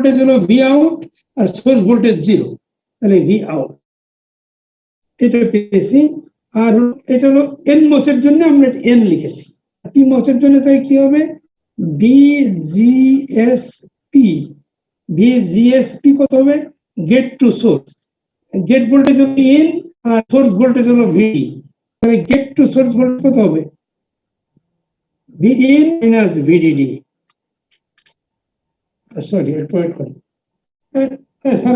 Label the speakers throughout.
Speaker 1: Voltage হলো V out আর source voltage 0, তাহলে V out এটা পেয়েছি। আর এটা হলো এন মসের জন্য আমরা এন লিখেছি, পি মসের জন্য তাই কি হবে বিজিএসপি। বিজিএসপি কত হবে gate to source, gate voltage হলো এন আর সোর্স ভোল্টেজ হলো ভিডি, তাহলে গেট টু সোর্স ভোল্টেজ কত হবে V in minus VDD. Sorry একটু ওয়েট করুন। স্যার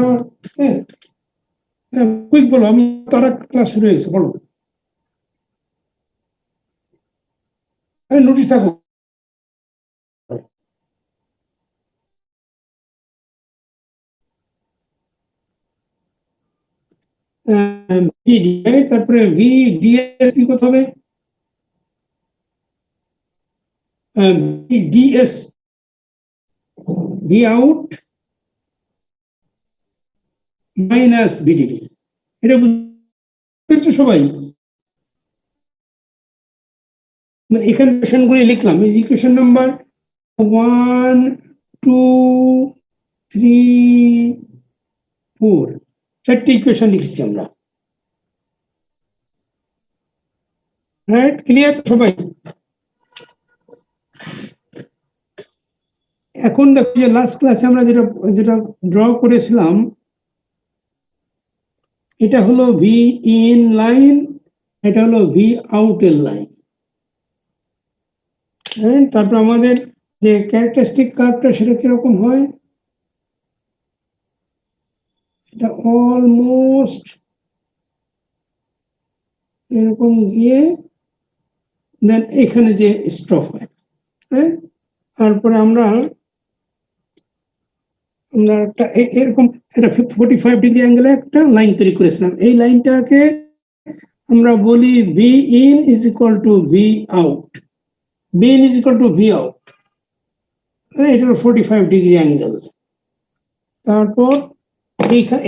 Speaker 1: কুইক বলো, আমি তারা ক্লাস শুরু হয়েছে, বলো নোটিশ থাকো। তারপরে ভিডিএসপি কত হবে DS V out minus VDD. এটা বুঝছো সবাই? এখানে ইকুয়েশনগুলি লিখলাম, এই ইকুয়েশন নাম্বার 1 2 3 4 চারটি ইকুয়েশন লিখেছি আমরা। রাইট, ক্লিয়ার সবাই? এখন দেখো যে লাস্ট ক্লাসে আমরা যেটা ড্র করেছিলাম, এটা হলো ভি ইন লাইন, এটা হলো ভি আউট এর লাইন। তারপর আমাদের যে ক্যারেক্টারিস্টিক কার্ভটা সেটা কিরকম হয়, এটা অলমোস্ট এরকম গিয়ে দেন এখানে যে স্টপ হয়। হ্যাঁ, তারপরে আমরা একটা এরকম একটা 45 ডিগ্রি অ্যাঙ্গেলে একটা লাইন তৈরি করেছিলাম। এই লাইনটাকে আমরা বলি V in is equal to V out, V in is equal to V out, এটা হলো 45 ডিগ্রি অ্যাঙ্গেল। তারপর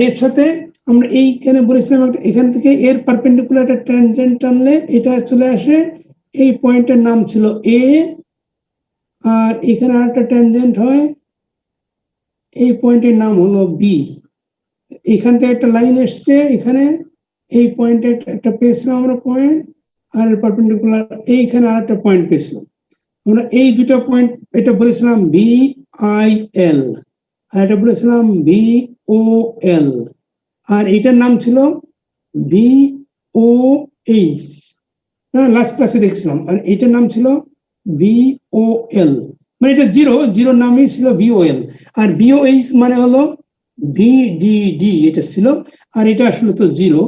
Speaker 1: এর সাথে আমরা এইখানে বলেছিলাম এখান থেকে এর পারপেন্ডিকুলার একটা ট্যানজেন্ট টানলে এটা চলে আসে, এই পয়েন্টের নাম ছিল এ, আর এখানে আরেকটা ট্যানজেন্ট হয়, এই পয়েন্টের নাম হলো বি। এখান থেকে একটা লাইন এসছে, এখানে এই পয়েন্টে একটা পেয়েছিলাম আমরা পয়েন্ট, আর পারপেন্ডিকুলার এইখানে আরেকটা পয়েন্ট পেয়েছিলাম আমরা। এই দুটো পয়েন্ট এটা বলেছিলাম বি আই এল, আর এটা বলেছিলাম বি ও এল, আর এটার নাম ছিল বি ও এইচ। লাস্ট ক্লাসে দেখছিলাম, আর এটার নাম ছিল বি ও এল, মানে এটা জিরোর নামই ছিল বিওএল, আর বিওএইচ মানে হলো ভিডিডি এটা ছিল, আর এটা আসলে তো জিরো,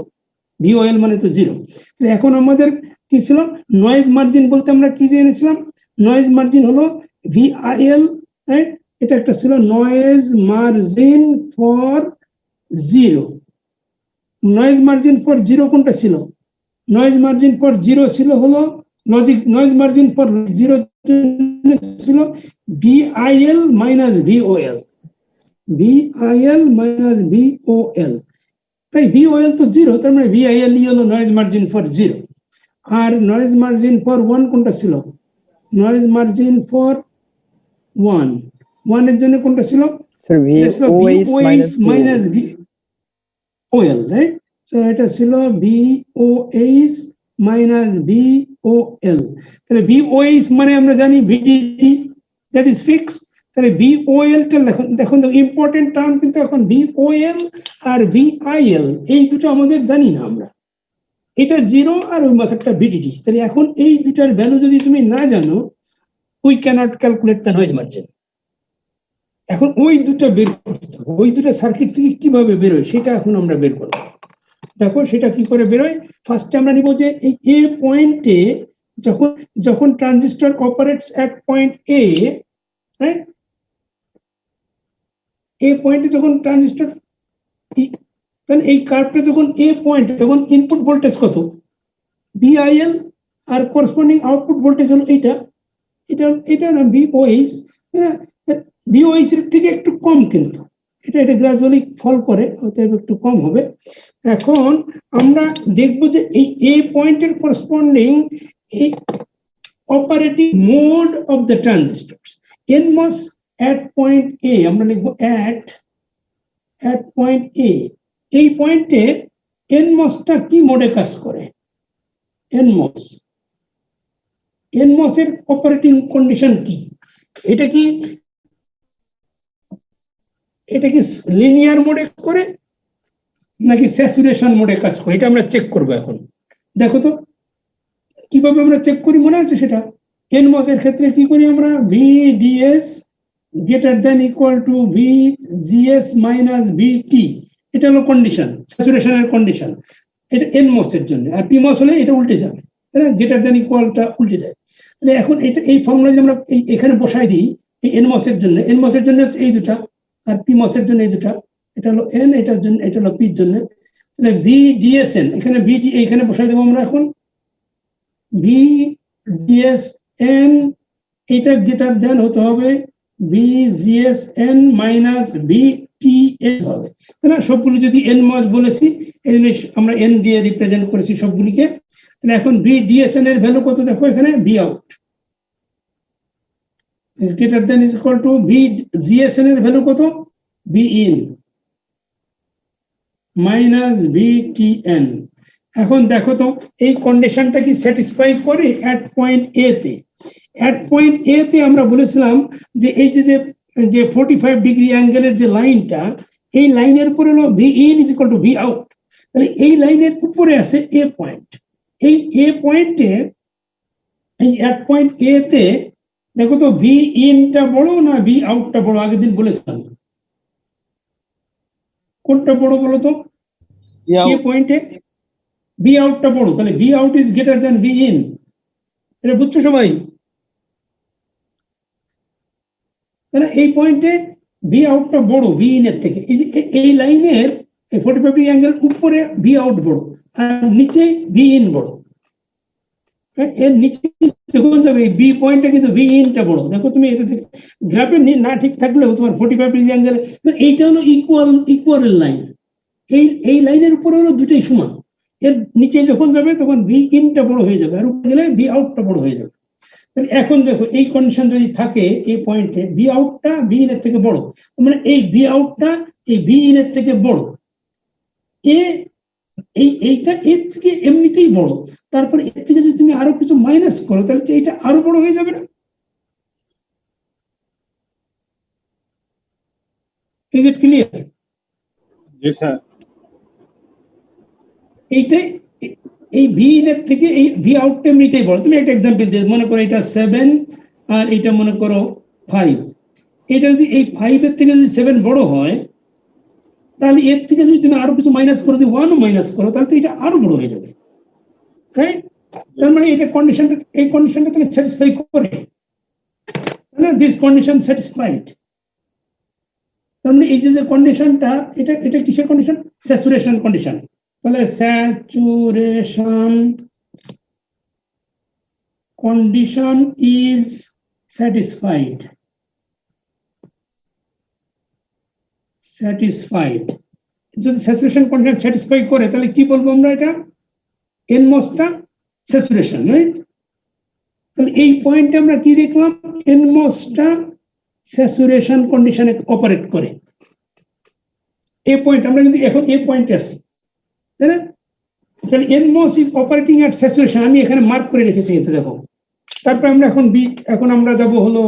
Speaker 1: বিওএল মানে তো জিরো। এখন আমাদের কি ছিল নয়েজ মার্জিন বলতে আমরা কি জেনেছিলাম, নয়েজ মার্জিন হলো ভিআইএল, রাইট? এটা একটা ছিল noise margin for zero. Noise margin for zero কোনটা ছিল? নয়েজ মার্জিন ফর জিরো ছিল হলো logic, noise margin for zero ছিল VIL minus VOL, VIL minus VOL. তাই ভিওএল তো জিরো, তার মানে ভিআইএল হলো নয়েজ মার্জিন ফর জিরো। আর নয়েজ মার্জিন ফর ওয়ান কোনটা ছিল? নয়েজ মার্জিন ফর ওয়ান এর জন্য কোনটা ছিল? Minus VOL, right? সো এটা ছিল ভিওএইচ মাইনাস ভিওএল। তাহলে ভিওএইচ মানে আমরা জানি ভিডিডি, দ্যাট ইজ ফিক্স। তাহলে ভিওএল টা দেখুন ইম্পর্টেন্ট টার্ম কিন্তু এখন ভিওএল আর ভিআইএল, এই দুটো আমাদের জানি না আমরা, এটা জিরো আর ওই মাথাটা ভিডিডি। তাহলে এখন এই দুটার ভ্যালু যদি তুমি না জানো, we cannot calculate the noise margin. এখন ওই দুটো বের করতে হবে, ওই দুটো সার্কিট থেকে কিভাবে বেরোয় সেটা এখন আমরা বের করবো। দেখো সেটা কি করে বেরোয়। ফার্স্টে আমরা নিব যে এই এ পয়েন্টে যখন transistor operates at point A, right? A পয়েন্টে যখন ট্রানজিস্টর, কারণ এই কার্ভটা যখন এ পয়েন্ট, তখন ইনপুট ভোল্টেজ কত? ভিআইএল, আর করেসপন্ডিং আউটপুট ভোল্টেজ হলো এটা না ভিওএইচ। ভিওএইচ এর থেকে একটু কম, কিন্তু এটা গ্রাজুয়ালি ফল করে, অতএব একটু কম হবে। এখন আমরা দেখব যে এই এ পয়েন্টের করেসপন্ডিং এই operating mode of the transistors, NMOS at point A আমরা লিখবো at point A, এই পয়েন্টে nmos-টা কি মোডে কাজ করে? nmos এর অপারেটিং কন্ডিশন কি? এটা কি লিনিয়ার মোডে করে নাকি স্যাচুরেশন মোডে কাজ করে? এটা আমরা চেক করব এখন। দেখো তো কিভাবে আমরা চেক করি, মনে আছে সেটা? nmos এর ক্ষেত্রে কি করি আমরা? VDS greater than equal to VGS minus VT, এটা হলো কন্ডিশন, স্যাচুরেশনের কন্ডিশন। এটা nmos এর জন্য। আর pmos হলে এটা উল্টে যাবে, তাই না? গ্রেটার দ্যান ইকুয়ালটা উল্টে যায়। তাহলে এখন এটা এই ফর্মুলা যে আমরা এখানে বসাই দিই, এই nmos এর জন্য হচ্ছে এই দুটা, আর pmos এর জন্য এই দুটা। এটা হলো n, এটার জন্য এটা হলো p এর জন্য। তাহলে VDSN এখানে VD এখানে বসাই দেবো আমরা এখন। VDSN এটা গ্রেটার দ্যান হতে হবে VGSN মাইনাস VTS হবে, তাই না? সবগুলো যদি nmos বলেছি, এই জন্য আমরা n দিয়ে রিপ্রেজেন্ট করেছি সবগুলিকে। তাহলে এখন VDSN এর ভ্যালু কত? দেখো এখানে Vout is greater than is equal to VGSN এর ভ্যালু কত? Vin minus VTN। এখন দেখো তো এই কন্ডিশনটা কি স্যাটিসফাই করে at point A তে? at point A তে আমরা বলেছিলাম যে এই যে 45 ডিগ্রি অ্যাঙ্গেলের যে লাইনটা, এই লাইনের উপরে হলো Vin is equal to Vout। তাহলে এই লাইনের উপরে আছে A পয়েন্ট। এই A পয়েন্টে, এই at point A তে দেখো তো Vinটা বড় না Voutটা বড়? আগের দিন বলেছিলাম, কোনটা বড় বলো তো? A পয়েন্টে Voutটা বড়, তাহলে Vout is greater than Vin। এটা বুঝছো সবাই? তাহলে এই পয়েন্টে Voutটা বড় Vin এর থেকে। এই লাইনের 45 ডিগ্রি অ্যাঙ্গেল উপরে Vout বড় আর নিচে Vin বড়। এর নিচে যখন যাবে B পয়েন্টে কিন্তু Vinটা বড়। দেখো তুমি এটা গ্রাফে না ঠিক থাকলেও তোমার 45 ডিগ্রি অ্যাঙ্গেল, এইটা হলো ইকুয়াল লাইন। এই লাইনের উপরে হলো দুটোই সমান। এর নিচে যখন যাবে তখন Vinটা বড় হয়ে যাবে, আর উপরে গেলে Voutটা বড় হয়ে যাবে। এখন দেখো এই কন্ডিশন যদি থাকে এই পয়েন্টে Voutটা Vin এর থেকে বড়, মানে এই Voutটা এই Vin এর থেকে বড়, এইটা এর থেকে এমনিতেই বড়। তারপর এর থেকে যদি তুমি আরো কিছু মাইনাস করো তাহলে এইটা আরো বড় হয়ে যাবে না? Is it clear?
Speaker 2: G sir.
Speaker 1: এইটাই এই Vin এর থেকে এই Vout এমনিতেই বড়। তুমি একটা এক্সাম্পল দিই, মনে করো এটা 7 আর এটা মনে করো 5। এটা যদি এই 5 এর থেকে যদি 7 বড় হয়, তাহলে এর থেকে যদি তুমি আরো কিছু মাইনাস করো, যদি 1 মাইনাস করো, তাহলে তো এটা আরো বড় হয়ে যাবে, রাইট? তার মানে এটা এই কন্ডিশনটা তাহলে স্যাটিসফাই করে না? This condition satisfied. তার মানে এই যে কন্ডিশনটা, এটা কিসের কন্ডিশন? Saturation condition. তাহলে স্যাচুরেশন কন্ডিশন ইজ স্যাটিসফাইড। যদি স্যাচুরেশন কন্ডিশন স্যাটিসফাই করে তাহলে কি বলবো আমরা? এটা nmos-টা স্যাচুরেশন, রাইট? তাহলে এই পয়েন্টে আমরা কি দেখলাম? nmos-টা স্যাচুরেশন কন্ডিশনে অপারেট করে। এই পয়েন্ট আমরা কিন্তু এখন এই পয়েন্টে আছি, তাই না? তাহলে nmos is operating at saturation. আমি এখানে মার্ক করে রেখেছি কিন্তু দেখো। তারপর আমরা এখন আমরা যাব হলো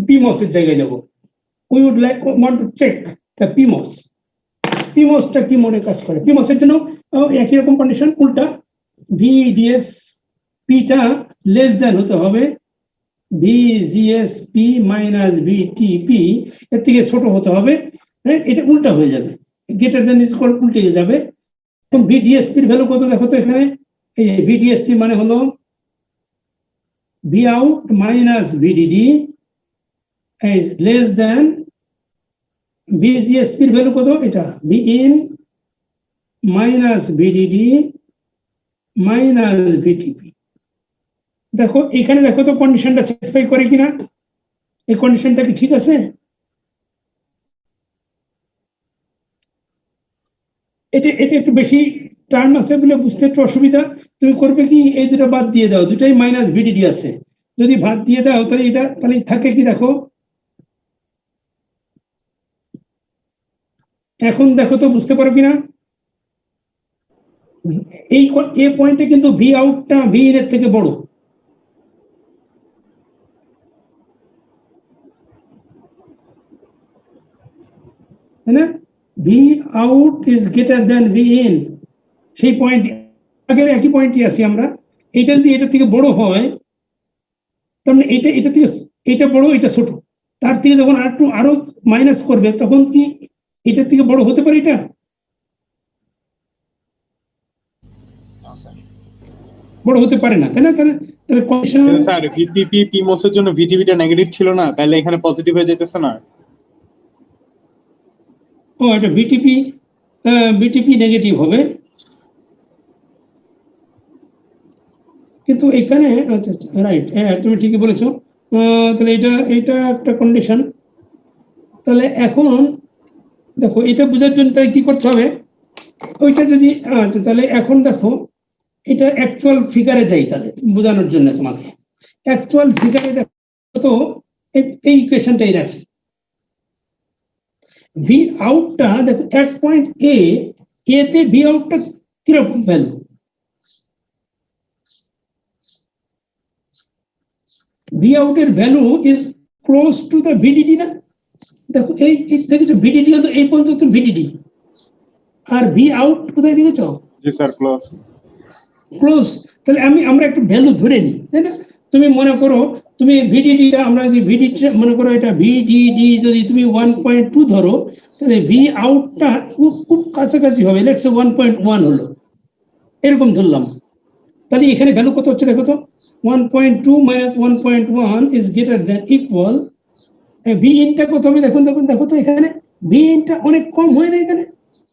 Speaker 1: pmos এর জায়গায় যাব। We would like want to check the pmos-টা কি মোডে কাজ করে। pmos এর জন্য একই রকম কন্ডিশন, উল্টা। VDS P-টা লেস দেন হতে হবে VGS-P মাইনাস VT-P, এর থেকে ছোট হতে হবে, এটা উল্টা হয়ে যাবে, গ্রেটার দেন ইজ ইকুয়াল উল্টে যাবে। এখন VDS-P এর ভ্যালু কত দেখো তো এখানে? এই VDS-P মানে হলো Vout minus VDD is less than VGS-P এর ভ্যালু কত? এটা Vin minus VDD minus VTP। দেখো এখানে দেখো তো কন্ডিশনটা স্যাটিসফাই করে কিনা? এই কন্ডিশনটা কি ঠিক আছে? এটা একটু বেশি টার্ম আছে বলে বুঝতে একটু অসুবিধা। তুমি করবে কি, এই দুটো বাদ দিয়ে দাও, দুটাই মাইনাস VDD আছে। যদি বাদ দিয়ে দাও তাহলে এটা তাহলে থাকে কি দেখো, এখন দেখো তো বুঝতে পারো কিনা, এই এ পয়েন্টে কিন্তু ভি আউটটা ভি ইন এর থেকে বড়। তাই না? V out is greater than V in, সেই পয়েন্ট আগের একই পয়েন্টই আছি আমরা। এটা যদি এটা থেকে বড় হয়, তার মানে এটা থেকে এটা বড়, এটা ছোট, তার থেকে যখন আরো মাইনাস করবে তখন কি এটার থেকে বড় হতে পারে? এটা বড় হতে পারে না, তাই না? তাহলে কন্ডিশন
Speaker 2: স্যার ভিটিপি পিমোস এর জন্য ভিটিপিটা নেগেটিভ ছিল না, তাহলে এখানে পজিটিভ হয়ে যেতেছে না?
Speaker 1: ও এটা বিটিপি নেগেটিভ হবে, কিন্তু এখানে আচ্ছা রাইট, হ্যাঁ তুমি ঠিকই বলেছো। তাহলে এটা একটা কন্ডিশন। তাহলে এখন দেখো এটা বোঝার জন্য তাই কি করতে হবে, ওইটা যদি আচ্ছা তাহলে এখন দেখো এটা অ্যাকচুয়াল ফিগারে যাই, তাহলে বোঝানোর জন্য তোমাকে অ্যাকচুয়াল ফিগারে দেখো তো এই ইকুয়েশনটাই রাখি। ভি আউটটা দেখো এক পয়েন্ট এ তে ভি আউটটা কিরকম ভ্যালু, ভি আউটের value is close to the VDD না? দেখো এই দেখেছো ভিডিডি হলো এই পর্যন্ত ভিডিডি, আর ভি আউট কোথায় দেখেছো?
Speaker 2: জি স্যার, ক্লোজ।
Speaker 1: ক্লোজ। তাহলে আমরা একটা ভ্যালু ধরে নিই, তাই না? তুমি মনে করো তুমি ভিডিডিটা, আমরা যদি ভিডিডি মনে করো এটা ভিডিডি যদি তুমি 1.2 ধরো, তাহলে ভি আউটটা খুব কাছাকাছি হবে, লেটস সে 1.1 হলো, এরকম ধরলাম। তাহলে এখানে ভ্যালু কত হচ্ছে দেখো তো, 1.2 minus 1.1 is greater than equal V ইনটা কত হবে? দেখো তো এখানে ভি ইনটা অনেক কম হয় না এখানে?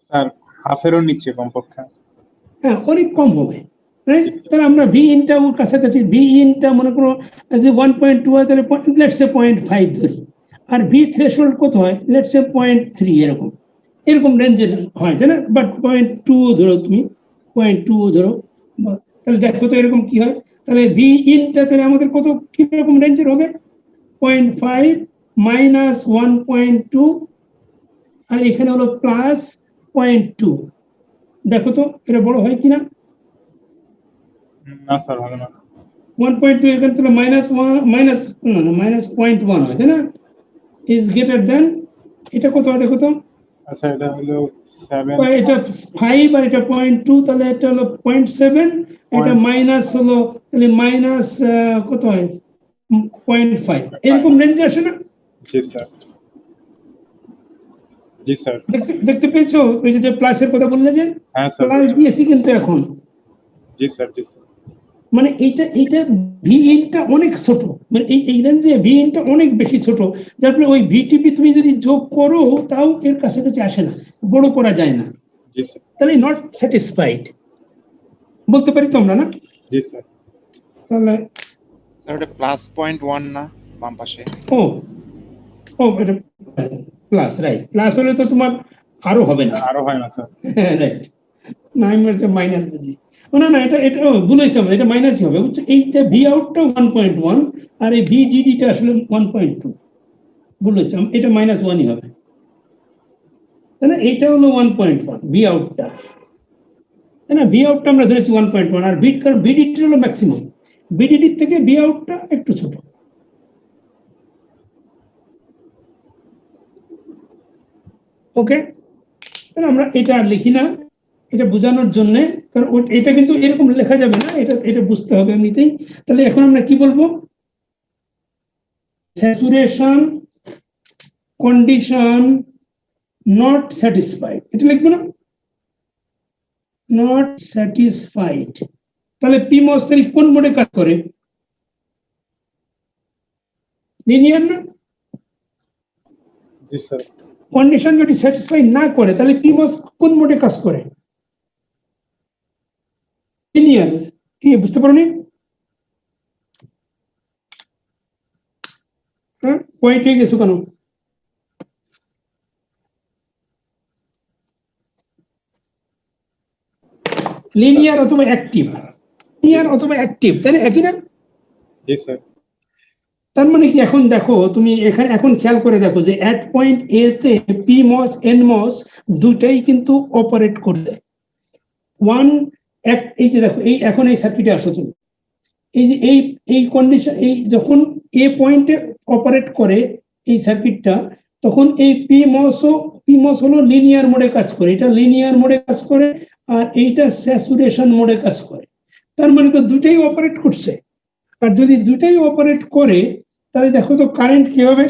Speaker 2: স্যার হাফেরও নিচে কমপক্ষে।
Speaker 1: হ্যাঁ অনেক কম হবে, রাইট? তাহলে আমরা ভি ইনটা কাছাকাছি, ভি ইনটা মনে করো যে 1.2 হয় তাহলে লেটস সে 0.5 ধরি, আর ভি থ্রেশহোল্ড কত হয়? লেটস সে 0.3, এরকম রেঞ্জের হয়, তাই না? বাট 0.2 ধরো তুমি, 0.2 ধরো, তাহলে দেখো তো এরকম কি হয়। তাহলে ভি ইনটা তাহলে আমাদের কত কিরকম রেঞ্জের হবে? 0.5 মাইনাস 1.2, আর এখানে হলো প্লাস 0.2। দেখো তো এটা বড় হয় কিনা?
Speaker 2: না স্যার, হবে না।
Speaker 1: 1.2 এখানে তাহলে মাইনাস 0.1 হয়, তাই না? ইজ গ্রেটার দেন, এটা কত হয় দেখো তো?
Speaker 2: আচ্ছা এটা হলো 7।
Speaker 1: এটা 5 আর এটা 0.2, তাহলে এটা হলো 0.7, এটা মাইনাস হলো তাহলে মাইনাস কত হয়? 0.5, এরকম রেঞ্জে আসে না?
Speaker 2: জি স্যার। জি স্যার।
Speaker 1: দেখতে পেয়েছো ওই যে প্লাসের কথা বললে, যে
Speaker 2: হ্যাঁ স্যার।
Speaker 1: প্লাস দিয়েছি কিন্তু এখন,
Speaker 2: জি স্যার। জি স্যার।
Speaker 1: মানে এইটা ভি ইনটা অনেক ছোট, মানে এই রেঞ্জে ভি ইনটা অনেক বেশি ছোট, যার ফলে ওই ভিটিপি তুমি যদি যোগ করো তাও এর কাছাকাছি আসে না, বড় করা যায় না,
Speaker 2: জি স্যার।
Speaker 1: তাহলে নট স্যাটিসফাইড বলতে পারি তোমরা, না?
Speaker 2: জি স্যার।
Speaker 1: তাহলে
Speaker 3: স্যার ওটা +0.1 না বাম পাশে?
Speaker 1: ও এটা প্লাস, রাইট, প্লাস হলে তো তোমার আরো হবে না,
Speaker 2: আরো হয় না স্যার।
Speaker 1: রাইট, না আমি হচ্ছে মাইনাস বুঝি, না এটা ভুল হয়েছে আমার, এটা মাইনাসই হবে, বুঝছো? এইটা ভি আউটটা 1.1 আর এই ভিডিডিটা আসলে 1.2, ভুল হয়েছে, এটা -1ই হবে, তাই না? এইটা হলো 1.1 ভি আউটটা, তাই না? ভি আউটটা আমরা ধরেছি 1.1, আর ভিডিডি হলো ম্যাক্সিমাম, ভিডিডির থেকে ভি আউটটা একটু ছোট। ওকে, তাহলে আমরা এটা আর লিখি না, এটা বোঝানোর জন্য, কারণ এটা কিন্তু এরকম লেখা যাবে না, এটা বুঝতে হবে এমনিতেই। তাহলে এখন আমরা কি বলবো? স্যাচুরেশন কন্ডিশন নট স্যাটিসফাইড, এটা লিখবো না? Not satisfied. তাহলে পিমস কোন মোডে কাজ করে? লিনিয়ার না?
Speaker 2: জি স্যার।
Speaker 1: কন্ডিশন যদি স্যাটিসফাই না করে তাহলে পিমস কোন মোডে কাজ করে? লিনিয়ার। কি বুঝতে পারোনি? হ্যাঁ পয়েন্ট হয়ে গেছো কেন? লিনিয়ার অথবা অ্যাক্টিভ, লিনিয়ার অথবা অ্যাক্টিভ, তাহলে একই না?
Speaker 2: জি স্যার।
Speaker 1: তার মানে কি এখন দেখো তুমি এখানে এখন খেয়াল করে দেখো যে এট পয়েন্ট এ তে পিমস এনমস দুটাই কিন্তু অপারেট করছে ওয়ান এই যে দেখো এই এখন এই সার্কিটে আসো তুমি এই যে এই কন্ডিশন এই যখন এ পয়েন্টে অপারেট করে এই সার্কিটটা তখন এই পিমস হলো লিনিয়ার মোডে কাজ করে এটা লিনিয়ার মোডে কাজ করে আর এইটা স্যাচুরেশন মোডে কাজ করে তার মানে তো দুটাই অপারেট করছে আর যদি দুটাই অপারেট করে তাহলে দেখো তো কারেন্ট কি হবে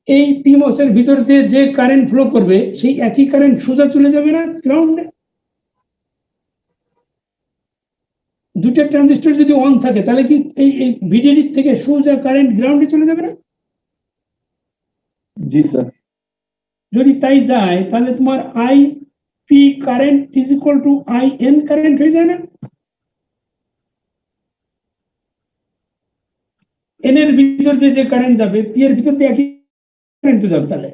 Speaker 1: এই পিমস এর ভিতর দিয়ে যে কারেন্ট ফ্লো করবে সেই একই কারেন্ট সোজা চলে যাবে না গ্রাউন্ডে দুটো ট্রানজিস্টর যদি অন থাকে তাহলে কি এই ভিডিডি থেকে সোজা কারেন্ট গ্রাউন্ডে চলে যাবে না
Speaker 2: জি স্যার
Speaker 1: যদি তাই যায় তাহলে তোমার I P current is equal two I N current হয়ে যায় না এন এর ভিতর দিয়ে যে কারেন্ট যাবে পি এর ভিতর দিয়ে একই কারেন্ট তো যাবে তাহলে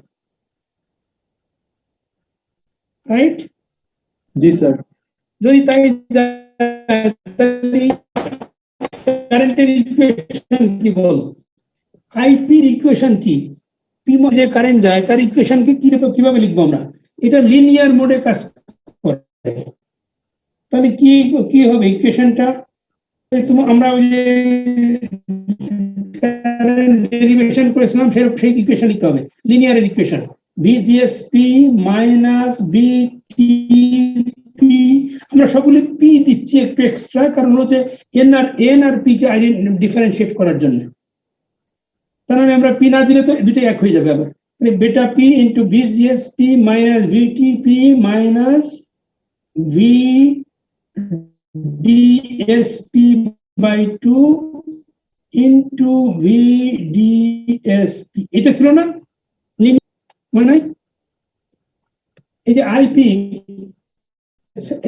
Speaker 1: রাইট
Speaker 2: জি স্যার
Speaker 1: যদি তাই কারেন্টের ইকুয়েশন কি বল আইপির ইকুয়েশন কি পিমো যে কারেন্ট যায় তার ইকুয়েশন কি কিভাবে লিখবো আমরা এটা লিনিয়ার মোডে কাজ করে তাহলে কি হবে ইকুয়েশনটা আমরা ওই যে ডেরিভেশন করেছিলাম সেই ইকুয়েশন লিখতে হবে লিনিয়ার ইকুয়েশন ভিজিএসপি মাইনাস বিটিপি আমরা সবগুলি পি দিচ্ছি একটু এক্সট্রা কারণ হচ্ছে এন আর পি কে ডিফারেন্সিয়েট করার জন্য তার মানে আমরা পি না দিলে তো দুটোই এক হয়ে যাবে আবার তাহলে beta P into VGSP minus VTP minus V DSP by 2 into VDSP এটা ছিল না মানে এই যে আইপি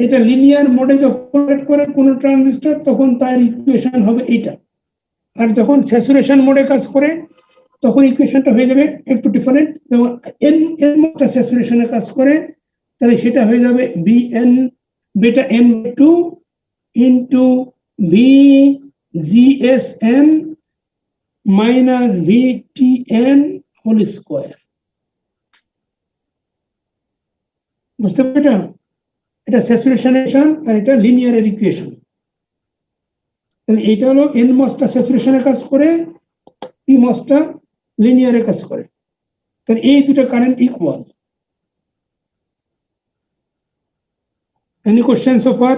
Speaker 1: এটা লিনিয়ার মোডে যখন অপারেট করে কোন ট্রানজিস্টর তখন তার ইকুয়েশন হবে এটা আর যখন স্যাচুরেশন মোডে কাজ করে তখন ইকুয়েশনটা হয়ে যাবে একটু ডিফারেন্ট যেমন এন মোডটা স্যাচুরেশনে কাজ করে তাহলে সেটা হয়ে যাবে BN beta N 2 into V GSN minus VTN whole square বুঝতে পারছো এটা স্যাচুরেশন আর এটা লিনিয়ার ইকুয়েশন তাহলে এটা হলো এন মসটা স্যাচুরেশনে কাজ করে পি মসটা লিনিয়ারে কাজ করে তাহলে এই দুটো current equal any question so far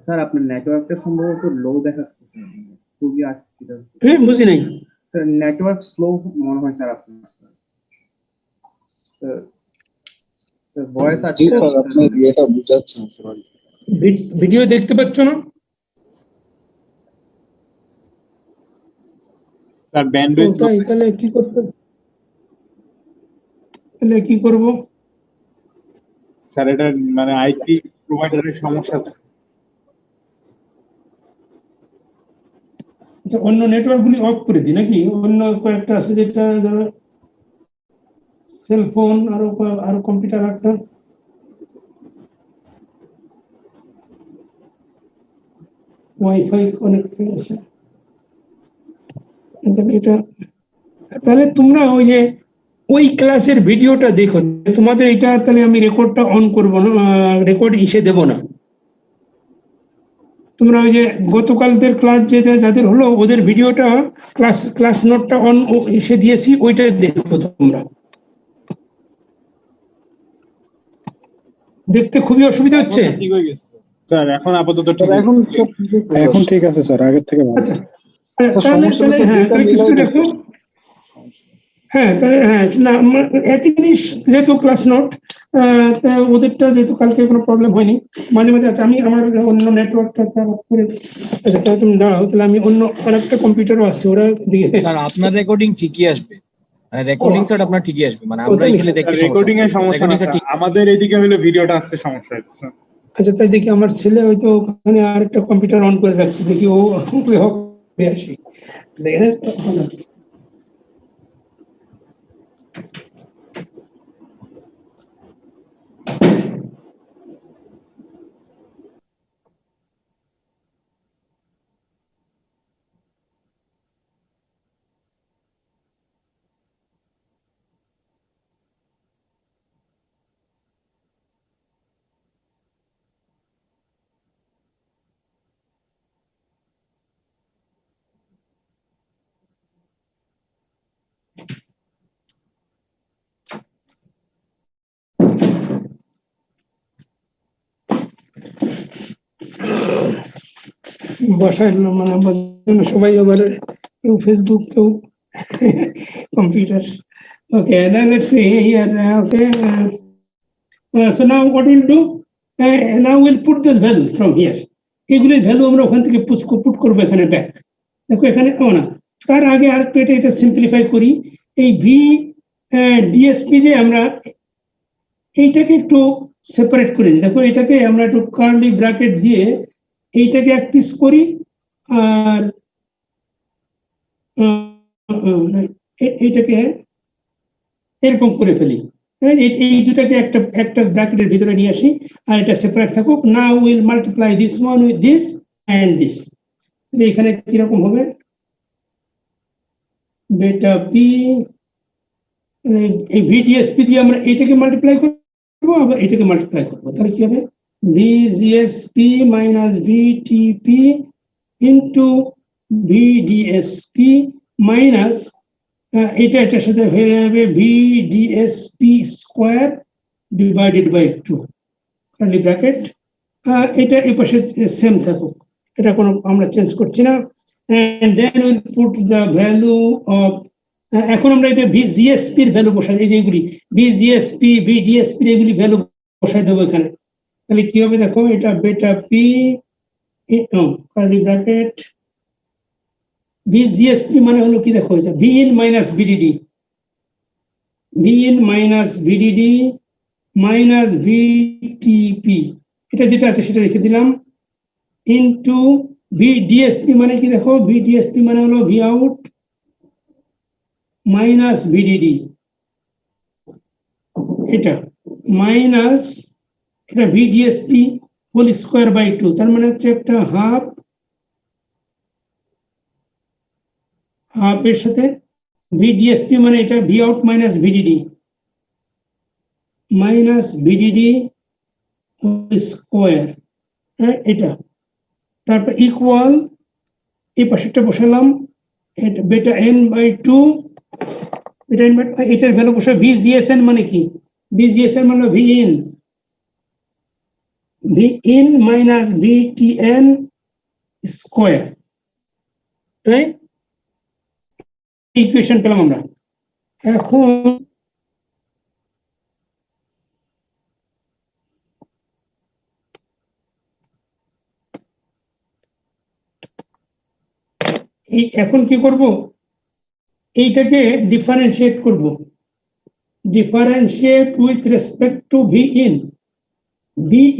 Speaker 4: sir আপনার নেটওয়ার্কটা সম্ভবত লো দেখাচ্ছে স্যার খুবই আটকে যাচ্ছে
Speaker 1: হ্যাঁ বুঝি নাই
Speaker 4: স্যার নেটওয়ার্ক স্লো মনে হয় স্যার আপনার ভয়েস
Speaker 5: জি স্যার আপনি এটা বুঝাচ্ছেন স্যার
Speaker 1: ভিডিও দেখতে পাচ্ছ না
Speaker 2: স্যার ব্যান্ডউইথ
Speaker 1: তাহলে কি করতে তাহলে কি করব
Speaker 2: স্যার এটা মানে আইপি প্রোভাইডারের সমস্যা আছে
Speaker 1: আচ্ছা অন্য নেটওয়ার্ক গুলি অফ করে দিই নাকি অন্য কয়েকটা আছে যেটা সেলফোন আরো কম্পিউটার একটা ওয়াইফাই কানেক্ট আছে এটা তাহলে তোমরা ওই যে ওই ক্লাসের ভিডিওটা দেখো তোমাদের এটা তাহলে আমি রেকর্ডটা অন করবো না রেকর্ড ইসে দেব না তোমরা ওই যে গতকালদের ক্লাস যাদের হলো ওদের ভিডিওটা ক্লাস নোটটা অন এসে দিয়েছি ওইটা দেখো তোমরা দেখতে খুবই অসুবিধা হচ্ছে
Speaker 2: ঠিক হয়ে গেছে স্যার এখন আপাতত ঠিক
Speaker 5: এখন ঠিক আছে স্যার আগের থেকে ভালো
Speaker 1: আচ্ছা তাহলে কিছু দেখো হ্যাঁ না একই জিনিস যেহেতু ক্লাস নোট ওদেরটা যেহেতু কালকে কোনো প্রবলেম হয়নি মাঝে মাঝে আচ্ছা আমি আমার অন্য নেটওয়ার্কটা করে আচ্ছা তাহলে তুমি দাঁড়াও তাহলে আমি অন্য আরেকটা কম্পিউটারও আছে ওরা দিয়ে
Speaker 6: স্যার আপনার রেকর্ডিং ঠিকই আসবে রেকর্ডিং সেট আপনার ঠিকই আসবে মানে আমরা এখানে দেখতে
Speaker 2: রেকর্ডিং এর সমস্যা না আমাদের এইদিকে হলো ভিডিওটা আসতে সমস্যা হচ্ছে
Speaker 1: আচ্ছা তাই দেখি আমার ছেলে হয়তো ওখানে আরেকটা কম্পিউটার অন করে রাখছে দেখি ও হবে আসি দেখে বসাই মানে আমার জন্য সবাই আবার কেউ ফেসবুক কেউ computer okay now let's see here okay so now what we'll do now we'll put this value from here এগুলির ভ্যালু আমরা ওখান থেকে পুট করবো এখানে ব্যাক দেখো এখানে না তার আগে আর একটু এটা সিম্পলিফাই করি এই ভি ডিএসপি যে আমরা এইটাকে একটু সেপারেট করে দিই দেখো এটাকে আমরা একটু কার্লি ব্র্যাকেট দিয়ে এইটাকে এক পিস করি আর এইটাকে এরকম করে ফেলি এই দুটাকে একটা ব্র্যাকেটের ভিতরে নিয়ে আসি আর এটা সেপারেট থাকুক now will multiply this one with this and this এখানে কিরকম হবে বেটা পি এই ভিডিএসপি দিয়ে আমরা এটাকে মাল্টিপ্লাই করবো আবার এটাকে মাল্টিপ্লাই করবো তাহলে কি হবে VGSP minus VTP into VDSP minus এটার সাথে হয়ে যাবে VDSP square divided by 2 curly bracket এটা এই পাশে সেম থাকুক এটা কোনো আমরা চেঞ্জ করছি না and then we'll put the value of এখন আমরা এটা ভিজিএসপি এর ভ্যালু বসাই এই যে এগুলি ভিজিএসপি ভিডিএসপি এগুলি ভ্যালু বসাই দেবো এখানে তাহলে কি হবে দেখো এটা বেটা পি কার্লি ব্র্যাকেট ভিজিএসপি মানে হলো কি দেখো V in minus VDD minus VTP এটা যেটা আছে সেটা রেখে দিলাম ইনটু ভিডিএসপি মানে কি দেখো ভিডিএসপি মানে হলো ভি আউট মাইনাস ভিডিডি এটা মাইনাস এটা ভিডিএসপি হোল স্কোয়ার বাই 2 তার মানে হচ্ছে একটা হাফ এর সাথে ভিডিএসপি মানে এটা V out minus VDD square এটা তারপর ইকুয়াল এই পাশেরটা বসালাম এটা বেটা এন বাই 2 এটা এটার ভ্যালু বসে ভিজিএসএন মানে কি ভিজিএসএন মানে V in minus VTN square right equation পেলাম আমরা এখন এখন কি করব এইটাকে ডিফারেন্সিয়েট করব differentiate with respect to V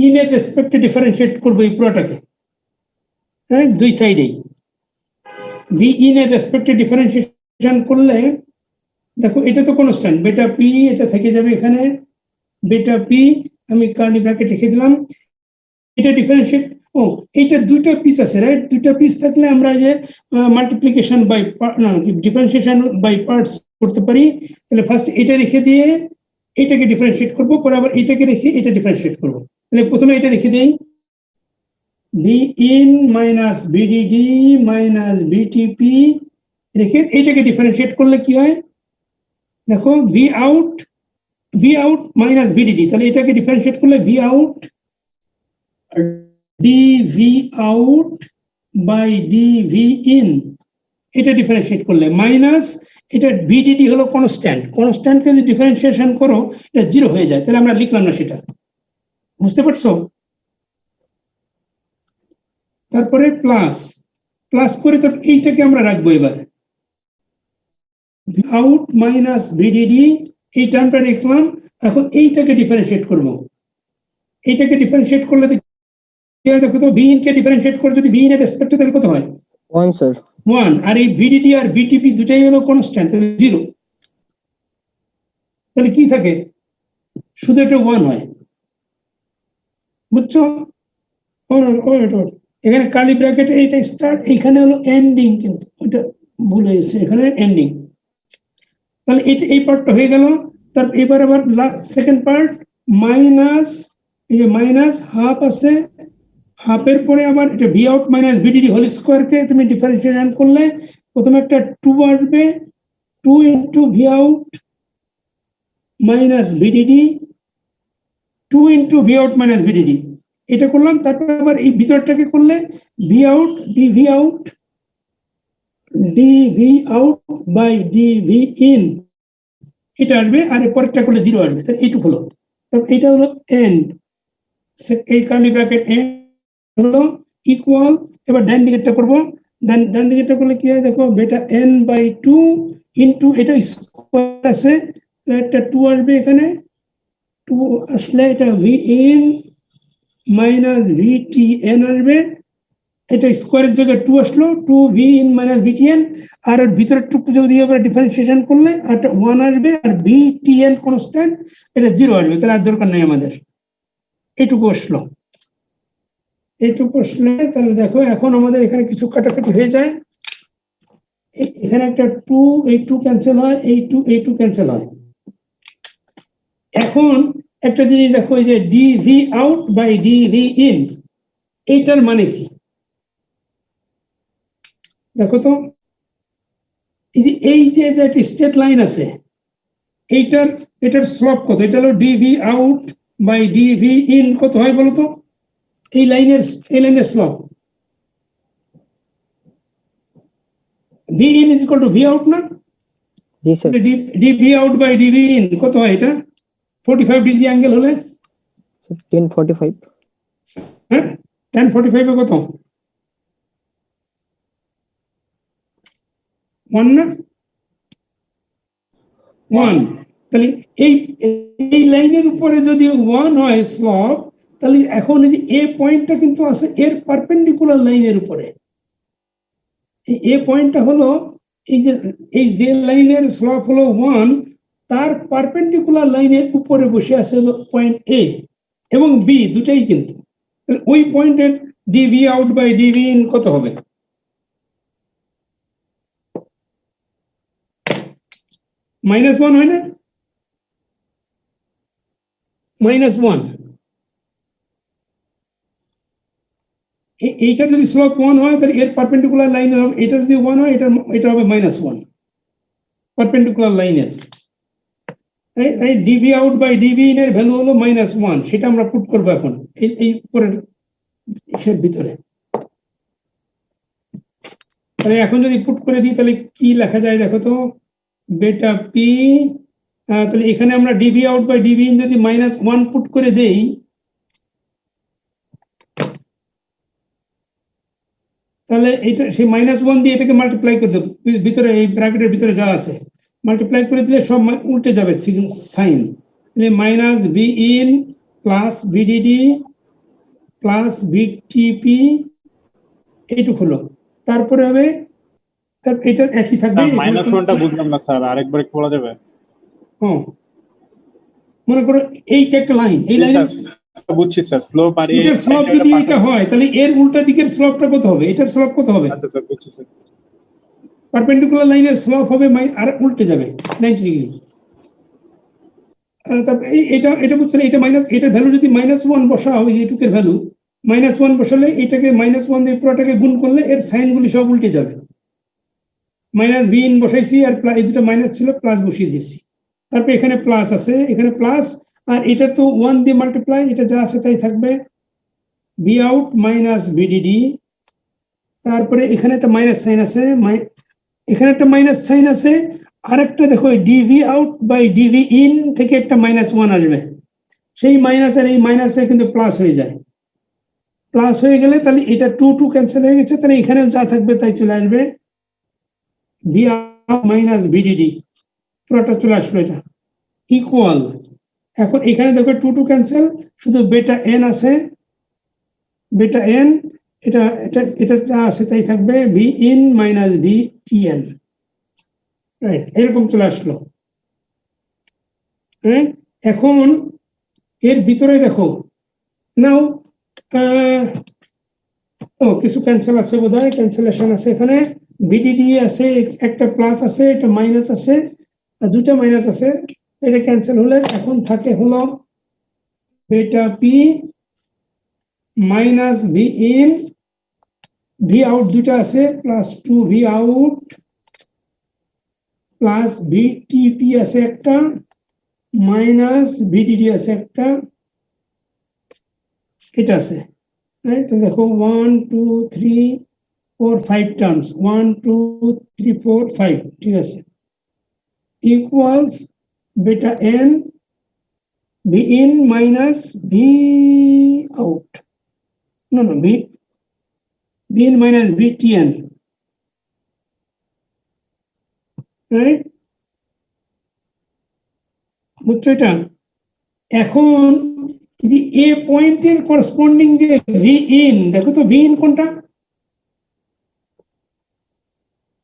Speaker 1: in এর রেসপেক্টে ডিফারেন্সিয়েট করব এই পুরোটাকে হ্যাঁ দুই সাইডেই ভি ইন এর রেসপেক্টে ডিফারেন্সিয়েশন করলে দেখো এটা তো কনস্ট্যান্ট বেটা পি এটা থেকে যাবে এখানে বেটা পি আমি কার্লি ব্র্যাকেট রেখে দিলাম এটা ডিফারেন্সিয়েট এইটা দুইটা পিস আছে রাইট দুইটা পিস থাকলে আমরা যে multiplication by differentiation by parts করতে পারি তাহলে ফার্স্ট এটা রেখে দিয়ে এটাকে ডিফারেন্সিয়েট করব পরে আবার এটাকে রেখে এটা ডিফারেন্সিয়েট করব তাহলে প্রথমে এটা রেখে দেই V in minus VDD minus VTP রেখে এটাকে ডিফারেন্সিয়েট করলে কি হয় দেখো ভি আউট মাইনাস ভিডিডি তাহলে এটাকে ডিফারেন্সিয়েট করলে V out DV out by DV in এটা ডিফারেন্সিয়েট করলে মাইনাস এটা ভিডিডি হলো কনস্ট্যান্টকে যদি ডিফারেন্সিয়েশন করো এটা 0 হয়ে যায় তাহলে আমরা লিখলাম না সেটা বুঝতে পারছো তারপরে প্লাস করে তো এইটাকে আমরা রাখবো এবার আউট মাইনাস ভিডিডি এই টার্মটা লিখলাম এখন এইটাকে ডিফারেন্সিয়েট করব এইটাকে ডিফারেন্সিয়েট করলে দেখো তো ভি ইন কে ডিফারেন্সিয়েট করে যদি ভি ইন এর রেসপেক্টে তাহলে কত হয়
Speaker 5: 1 স্যার
Speaker 1: 1 আর এই ভিডিডি আর ভিটিপি দুটাই হলো কনস্ট্যান্ট তাহলে 0 তাহলে কি থাকে শুধু এটা 1 হয় বুঝছো এখানে কার্লি ব্র্যাকেট এইটা স্টার্ট এখানে হলো এন্ডিং কিন্তু ওটা ভুল হয়েছে এখানে এন্ডিং তাহলে এটা এই পার্টটা হয়ে গেল তার এবার আবার সেকেন্ড পার্ট মাইনাস এই যে মাইনাস হাফ আছে হাফের পরে আবার এটা V out minus VDD whole স্কোয়ারকে তুমি ডিফারেন্সিয়েশন করলে প্রথমে একটা 2 আসবে 2 into V out minus VDD 2 into V out minus VDD এটা করলাম, তারপর আবার এই ভিতরটাকে করলে V out DV out by DV in এটা আসবে, আর এর পরেরটা করলে 0 আসবে। তাহলে এইটুকু হলো, তারপর এটা হলো এন্ড, এই কার্লি ব্র্যাকেট এন্ড হলো ইকুয়াল। এবার ডান দিকেরটা করবো, ডান দিকেরটা করলে কি হয় দেখো, বেটা n বাই 2 ইন্টু এটা স্কোয়ার আছে, একটা 2 আসবে এখানে, 2 আসলে এটা V in minus VT N আসবে, এটা স্কোয়ারের জায়গায় 2 আসলো, 2 V in minus VT N, আর এর ভিতরের টুকু যদি আমরা ডিফারেন্সিয়েশন করলে একটা 1 আসবে, আর ভিটি এন কনস্ট্যান্ট এটা 0 আসবে, তাহলে আর দরকার নেই আমাদের। এইটুকু আসলো, এইটুকু আসলে তাহলে দেখো এখন আমাদের এখানে কিছু কাটাকাটি হয়ে যায়, এখানে একটা 2, এই 2 ক্যান্সেল হয়, এই 2 ক্যান্সেল হয়। এখন একটা জিনিস দেখো, এই যে dV out by DV in এইটার মানে কি দেখো তো, এই যে একটা স্ট্রেট লাইন আছে, এটার স্লোপ কত? এটা হলো DV out by DV in, কত হয় বলো তো? এই লাইনের slope V in is equal to V out না?
Speaker 7: জি sir.
Speaker 1: DV out by DV in কত হয়? এটা 45 ডিগ্রি অ্যাঙ্গেল হলে
Speaker 7: 1045।
Speaker 1: হ্যাঁ, 1045 এ কত? 1 না? 1। তাহলে এই লাইনের উপরে যদি 1 হয় স্লপ, তাহলে এখন এই যে এ পয়েন্টটা কিন্তু আছে এর পারপেন্ডিকুলার লাইনের উপরে। এই এ পয়েন্টটা হলো এই যে লাইনের স্লপ হলো 1, তার পারপেন্ডিকুলার লাইনের উপরে বসে আছে হলো পয়েন্ট এ এবং বি দুটাই, কিন্তু ওই পয়েন্টের dV out by DV in কত হবে? -1 হয় না? -1। এইটা যদি স্লোপ 1 হয় তাহলে এর পারপেন্ডিকুলার লাইন হবে, এটা যদি 1 হয় এটা হবে -1 পারপেন্ডিকুলার লাইনের। এই dV out by DV in এর ভ্যালু হলো -1, সেটা আমরা পুট করবো এখন এই উপরের এর ভিতরে। তাহলে এখন যদি পুট করে দিই তাহলে কি লেখা যায় দেখো তো, বেটা পি, তাহলে এখানে আমরা dV out by DV in যদি -1 পুট করে দেই, তাহলে এটা সেই -1 দিয়ে এটাকে মাল্টিপ্লাই করে দেব, ভিতরে এই ব্র্যাকেটের ভিতরে যা আছে মাল্টিপ্লাই করে দিলে সব উল্টে যাবে sign, minus V in plus VDD plus VTP, এইটুকু হলো। তারপরে হবে এটা একই থাকবে।
Speaker 2: -1টা বুঝলাম না স্যার, আরেকবার একটু বলা যাবে?
Speaker 1: মনে করো এইটা একটা লাইন, এই লাইন
Speaker 2: বুঝছি স্যার, স্লোপ আর
Speaker 1: এটার স্লোপ যদি এটা হয় তাহলে এর উল্টা দিকের স্লোপটা কত হবে? এটার স্লোপ কত হবে?
Speaker 2: আচ্ছা স্যার, বুঝছি স্যার।
Speaker 1: পারপেন্ডিকুলার লাইনের স্লোপ হবে আর উল্টে যাবে 90 ডিগ্রি। তারপর এটা বুঝছেন, এটা মাইনাস, এটার ভ্যালু যদি -1 বসাও, এইটুকের ভ্যালু -1 বসালে এটাকে -1 দিয়ে পুরোটাকে গুণ করলে এর সাইনগুলি সব উল্টে যাবে। মাইনাস ভি ইন বসাইছি আর এই দুটো মাইনাস ছিল, প্লাস বসিয়ে দিয়েছি, তারপর এখানে প্লাস আছে, এখানে প্লাস, আর এটা তো 1 দিয়ে মাল্টিপ্লাই, এটা যা আছে তাই থাকবে, ভি আউট মাইনাস ভিডিডি, তারপরে এখানে একটা মাইনাস সাইন আছে, এখানে একটা মাইনাস সাইন আছে, আরেকটা দেখো dV out by DV in থেকে একটা -1 আসবে, সেই মাইনাস আর এই মাইনাসে কিন্তু প্লাস হয়ে যায়, প্লাস হয়ে গেলে তাহলে এটা 2 ক্যান্সেল হয়ে গেছে, তাহলে এখানে যা থাকবে তাই চলে আসবে, ভি আউট মাইনাস ভিডিডি পুরোটা চলে আসলো, এটা ইকুয়াল। এখন এখানে দেখো 2 ক্যান্সেল, শুধু বেটা এন আছে, বেটা এন, এটা যা আছে তাই থাকবে, V in minus V T N, right, এরকম চলে আসলো। এখন এর ভিতরে দেখো নাও, কিছু ক্যান্সেল আছে বোধহয়, ক্যান্সেলেশন আছে এখানে, ভিডিডি আছে, একটা প্লাস আছে, এটা মাইনাস আছে, দুটা মাইনাস আছে, এটা ক্যান্সেল হলে এখন থাকে হলো বেটা P minus V in, V out দুটা আছে, plus 2 V out plus VTP আছে একটা, মাইনাস ভিডিডি আছে একটা, এটা আছে, রাইট? তো দেখো 1 2 3 4 5 টার্মস, 1 2 3 4 5, ঠিক আছে, ইকুয়ালস বেটা N V in minus V out, no v in minus vtn, right? বুঝছো এটা? এখন যে এ পয়েন্টের করসপন্ডিং যে ভি ইন, দেখো তো ভি ইন কোনটা?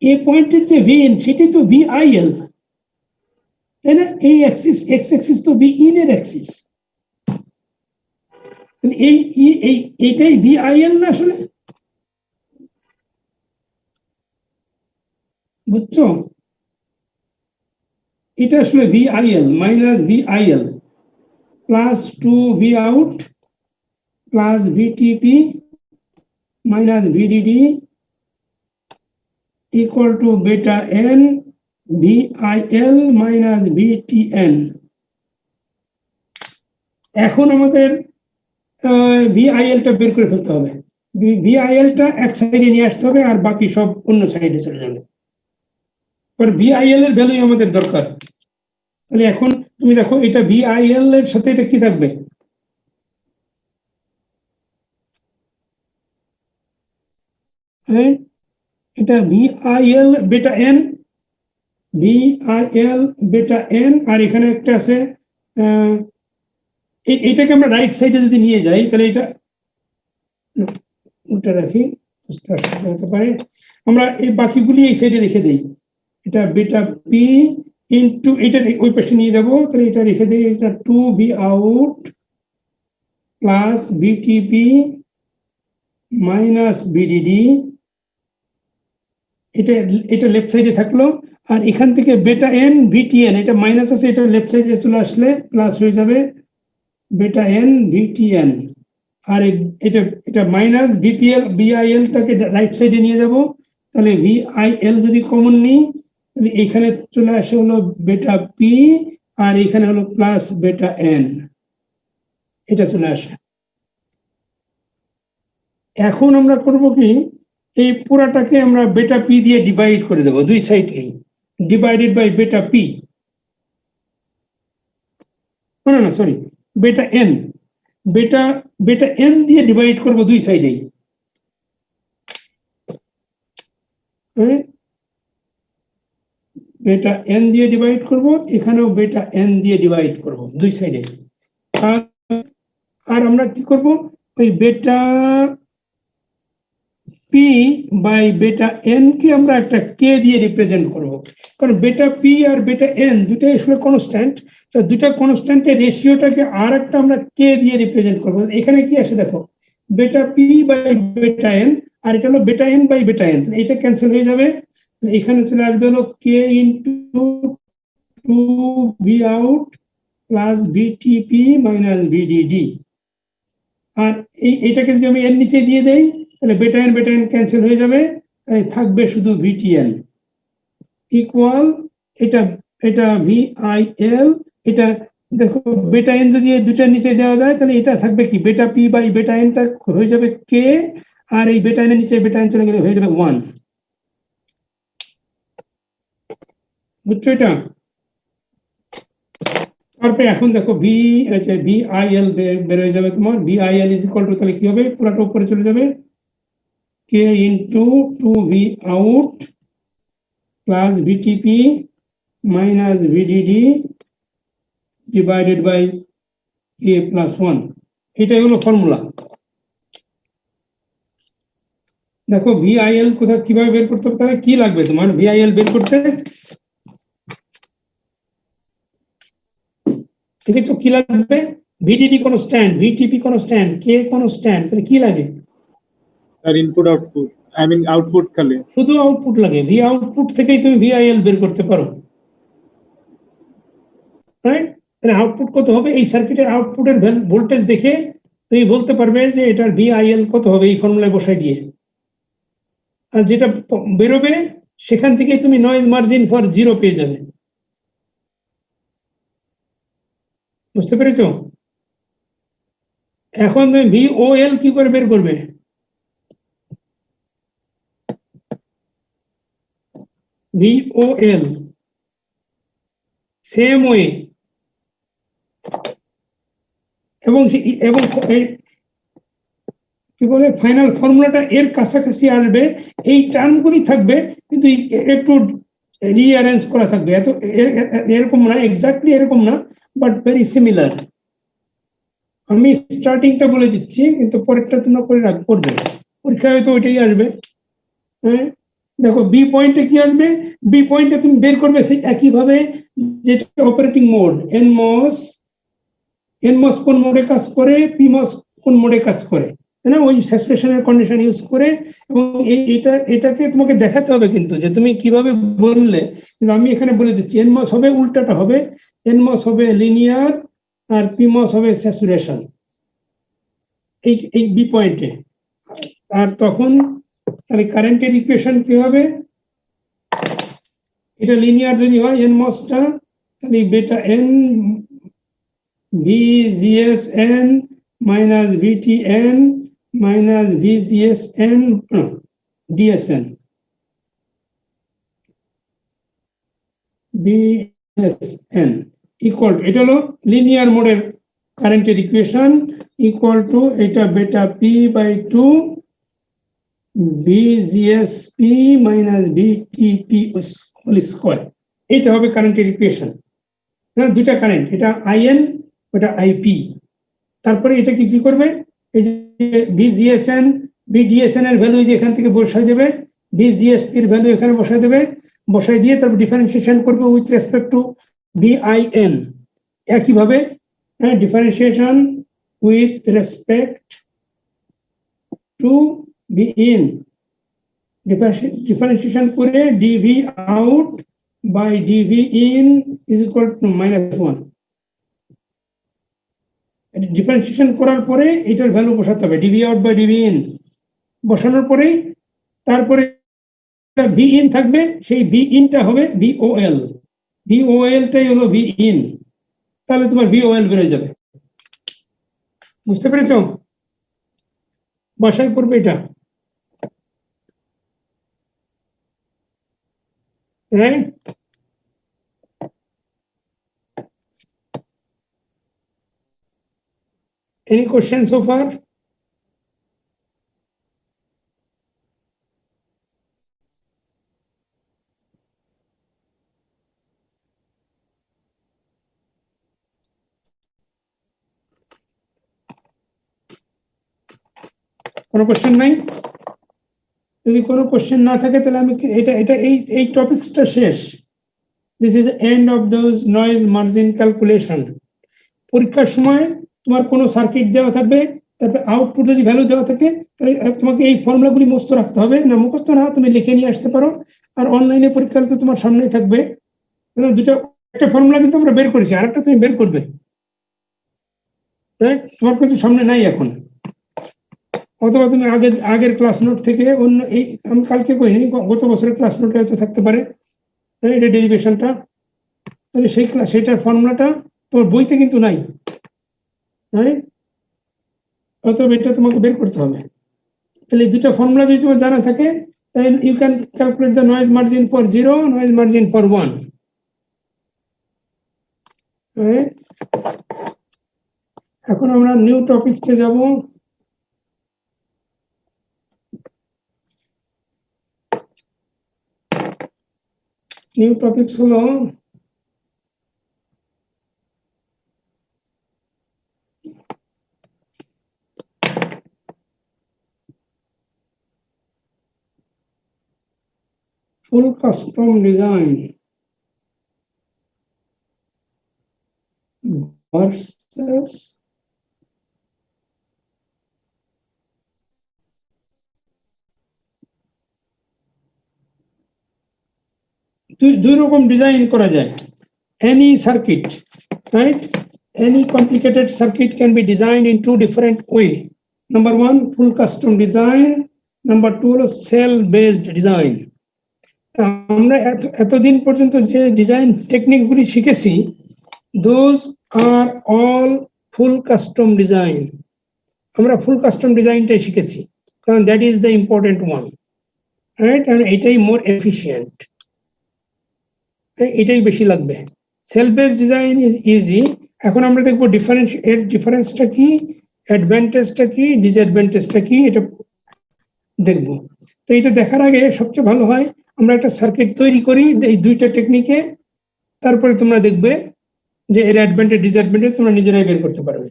Speaker 1: এ পয়েন্টের যে ভি ইন সেটাই তো ভি আই এল, তাই না? এই অ্যাক্সিস এক্স অ্যাক্সিস তো ভি ইন এর অ্যাক্সিস, এইটাই ভি আই এল না আসলে? বুঝছো? এটা আসলে V I L minus V I L plus 2 V out plus VTP minus VDD equal to beta n VIL minus VTN. এখন আমাদের VIL টা বের করে ফেলতে হবে, VIL টা এক সাইডে নিয়ে আসতে হবে আর বাকি সব অন্য সাইডে চলে যাবে, কারণ VIL এর ভ্যালু আমাদের দরকার। তাহলে এখন তুমি দেখো এটা VIL এর সাথে এটা কি থাকবে? এটা VIL বেটা n, VIL বেটা n, আর এখানে একটা আছে, এটাকে আমরা রাইট সাইডে যদি নিয়ে যাই তাহলে এটা উল্টা রাখি, হতে পারে, আমরা এই বাকিগুলি এই সাইডে রেখে দেই, এটা বেটা পি ইন্টু, এটা ওই পাশে নিয়ে যাব, তাহলে এটা রেখে দেই, এটা 2 V out plus VTP minus VDD, এটা লেফট সাইডে থাকলো, আর এখান থেকে বেটা এন ভিটিএন, এটা মাইনাস আছে, এটা লেফট সাইডে চলে আসলে প্লাস হয়ে যাবে বেটা এন ভিটিএন, আর এটা মাইনাস বিপিএল বিআইএল টাকে রাইট সাইডে নিয়ে যাব, তাহলে ভিআইএল যদি কমন নিই তাহলে এখানে চলে আসে হলো বেটা পি, আর এখানে হলো প্লাস বেটা এন, এটা চলে আসে। এখন আমরা করব কি, এই পুরাটাকে আমরা বেটা পি দিয়ে ডিভাইড করে দেবো, দুই সাইডেই ডিভাইডেড বাই বেটা পি, না সরি বেটা এন, বেটা এন দিয়ে ডিভাইড করব দুই সাইডেই, বেটা এন দিয়ে ডিভাইড করব, এখানেও বেটা এন দিয়ে ডিভাইড করব দুই সাইডে, আর আমরা কি করব, ওই বেটা P by beta N K আমরা একটা কে দিয়ে রিপ্রেজেন্ট করব, কারণ বেটা পি আর বেটা এন দুটাই আসলে কনস্ট্যান্ট, তো দুটা কনস্ট্যান্টের রেশিওটাকে আর একটা আমরা কে দিয়ে রিপ্রেজেন্ট করব। এখানে কি আসে দেখো, beta P by beta N, আর এটা হলো beta N by beta N, এটা ক্যান্সেল হয়ে যাবে, এখানে চলে আসবে হলো K into 2 V out plus VTP minus VDD, আর এইটাকে যদি আমি এর নিচে দিয়ে দেই তাহলে বেটা এন ক্যান্সেল হয়ে যাবে, তাহলে থাকবে শুধু ভিটিএন ইকুয়াল, এটা ভিআইএল, এটা দেখো বেটা এন যদি এই দুটার নিচে দেওয়া যায় তাহলে এটা থাকবে কি, বেটা পি বাই বেটা এনটা হয়ে যাবে কে, আর এই বেটা এনের নিচে বেটা এন চলে গেলে হয়ে যাবে 1, বুঝছো এটা? তারপরে এখন দেখো ভিআইএল বের হয়ে যাবে তোমার, ভিআইএল ইজ ইকুয়াল টু, তাহলে কি হবে, পুরাটা উপরে চলে যাবে, K into 2 V out plus VTP minus VDD divided by K plus 1, এটাই হলো ফর্মুলা। দেখো ভিআইএল কোথায় কিভাবে বের করতে হবে, তাহলে কি লাগবে তোমার ভিআইএল বের করতে, ঠিক আছে? কি লাগবে, VDD constant, VTP constant, K constant, তাহলে কি লাগে?
Speaker 2: Sir input output, I mean output খালি,
Speaker 1: শুধু আউটপুট লাগে, ভি আউটপুট থেকেই তুমি ভিআইএল বের করতে পারো, রাইট? তাহলে আউটপুট কত হবে, এই সার্কিটের আউটপুটের ভোল্টেজ দেখে তুমি বলতে পারবে যে এটার ভিআইএল কত হবে, এই ফর্মুলায় বসাই দিয়ে, আর যেটা বেরোবে সেখান থেকে তুমি নয়েজ মার্জিন ফর 0 পেয়ে যাবে, বুঝতে পেরেছো? এখন তুমি VOL কি করে বের করবে? VOL সেম ওয়ে, এবং কি বলে ফাইনাল ফর্মুলাটা এর কাছাকাছি আসবে, এই টার্মগুলি থাকবে কিন্তু একটু রিঅ্যারেঞ্জ করা থাকবে, এত এরকম না, এক্স্যাক্টলি এরকম না, বাট ভেরি সিমিলার। আমি স্টার্টিংটা বলে দিচ্ছি, কিন্তু পরেরটা তোমরা করে করবে, পরীক্ষায় হয়তো ওইটাই আসবে। হ্যাঁ, দেখো বি পয়েন্টে কি আসবে, বি পয়েন্টে তুমি বের করবে সেই একইভাবে যেটা অপারেটিং মোড, এনমস কোন মোডে কাজ করে, পিমস কোন মোডে কাজ করে, তাই না, ওই স্যাচুরেশনের কন্ডিশন ইউজ করে। এবং এটাকে তোমাকে দেখাতে হবে কিন্তু যে তুমি কিভাবে বললে, কিন্তু আমি এখানে বলে দিচ্ছি এনমস হবে উল্টাটা হবে, এনমস হবে লিনিয়ার আর পিমস হবে স্যাচুরেশন এই বি পয়েন্টে। আর তখন তাহলে কারেন্টের ইকুয়েশন কি হবে, এটা লিনিয়ার যদি হয় এনমসটা, তাহলে বেটা N VGSN minus VTN minus VGSN DSN BSN equal to, এটা হলো লিনিয়ার মোডের কারেন্টের ইকুয়েশন, ইকুয়াল টু এটা বেটা P by 2 VGSP minus VTP whole square, এটা হবে কারেন্টের ইকুয়েশন। দুটা কারেন্ট, এটা IN, ওটা IP। তারপরে এটাকে কি করবে, এই যে VGSN VDSN এর ভ্যালু যে এখান থেকে বসাই দেবে, VGSP এর ভ্যালু এখানে বসাই দেবে, বসাই দিয়ে তারপর ডিফারেন্সিয়েশন করবে উইথ রেসপেক্ট টু VIN। একইভাবে differentiation with respect two VIN, differentiation করে DV out by DV in is equal to -1। Differentiation করার পরে এটার ভ্যালু বসাতে হবে, dV out by DV in বসানোর পরে তারপরে ভি ইন থাকবে, সেই ভি ইনটা হবে VOL, VOL-টাই হলো ভি ইন, তাহলে তোমার VOL বেরোয় যাবে। বুঝতে পেরেছো? বাসায় করবে এটা, right? Any questions so far? কোনো কোশ্চেন নাই? যদি কোনো কোশ্চেন না থাকে তাহলে আমি এই টপিকসটা শেষ। This is end of those noise margin calculation. পরীক্ষার সময় তোমার কোনো সার্কিট দেওয়া থাকবে, তারপরে আউটপুট যদি ভ্যালু দেওয়া থাকে, তাহলে তোমাকে এই ফর্মুলাগুলি মুখস্থ রাখতে হবে, না মুখস্থ না তুমি লিখে নিয়ে আসতে পারো। আর অনলাইনে পরীক্ষা তো তোমার সামনেই থাকবে, একটা ফর্মুলা কিন্তু আমরা বের করেছি, আরেকটা তুমি বের করবে, তোমার কিন্তু সামনে নাই এখন। অথবা তুমি আগের ক্লাস নোট থেকে অন্য, এই আমি কালকে করিনি, গত বছরের ক্লাস নোটে হয়তো থাকতে পারে এটা ডেরিভেশনটা, তাহলে সেটার ফর্মুলাটা তোমার বইতে কিন্তু নাই, অতএব এটা তোমাকে বের করতে হবে। তাহলে দুটো ফর্মুলা যদি তোমার জানা থাকে, তাহলে you can calculate the noise margin for 0, noise margin for 1। এখন আমরা নিউ টপিকসে যাব। নিউ টপিকস হলো full custom design versus দুই রকম ডিজাইন করা যায়। Any circuit, right? Any complicated circuit can be designed in two different way. Number one, full custom design. Number two, cell based design. আমরা এতদিন পর্যন্ত যে ডিজাইন টেকনিক গুলি শিখেছি, those are all full custom design. আমরা ফুল custom ডিজাইনটাই শিখেছি, কারণ that is the important one, right? আর এটাই মোর এফিশিয়েন্ট, এটাই বেশি লাগবে। Self based design is easy. এখন আমরা দেখবো ডিফারেন্সটা কি, অ্যাডভান্টেজটা কি, ডিসঅ্যাডভান্টেজটা কি, এটা দেখবো। তো এটা দেখার আগে সবচেয়ে ভালো হয় আমরা একটা সার্কিট তৈরি করি এই দুইটা টেকনিকে, তারপরে তোমরা দেখবে যে এর অ্যাডভান্টেজ ডিসঅ্যাডভান্টেজ তোমরা নিজেরাই বের করতে পারবে।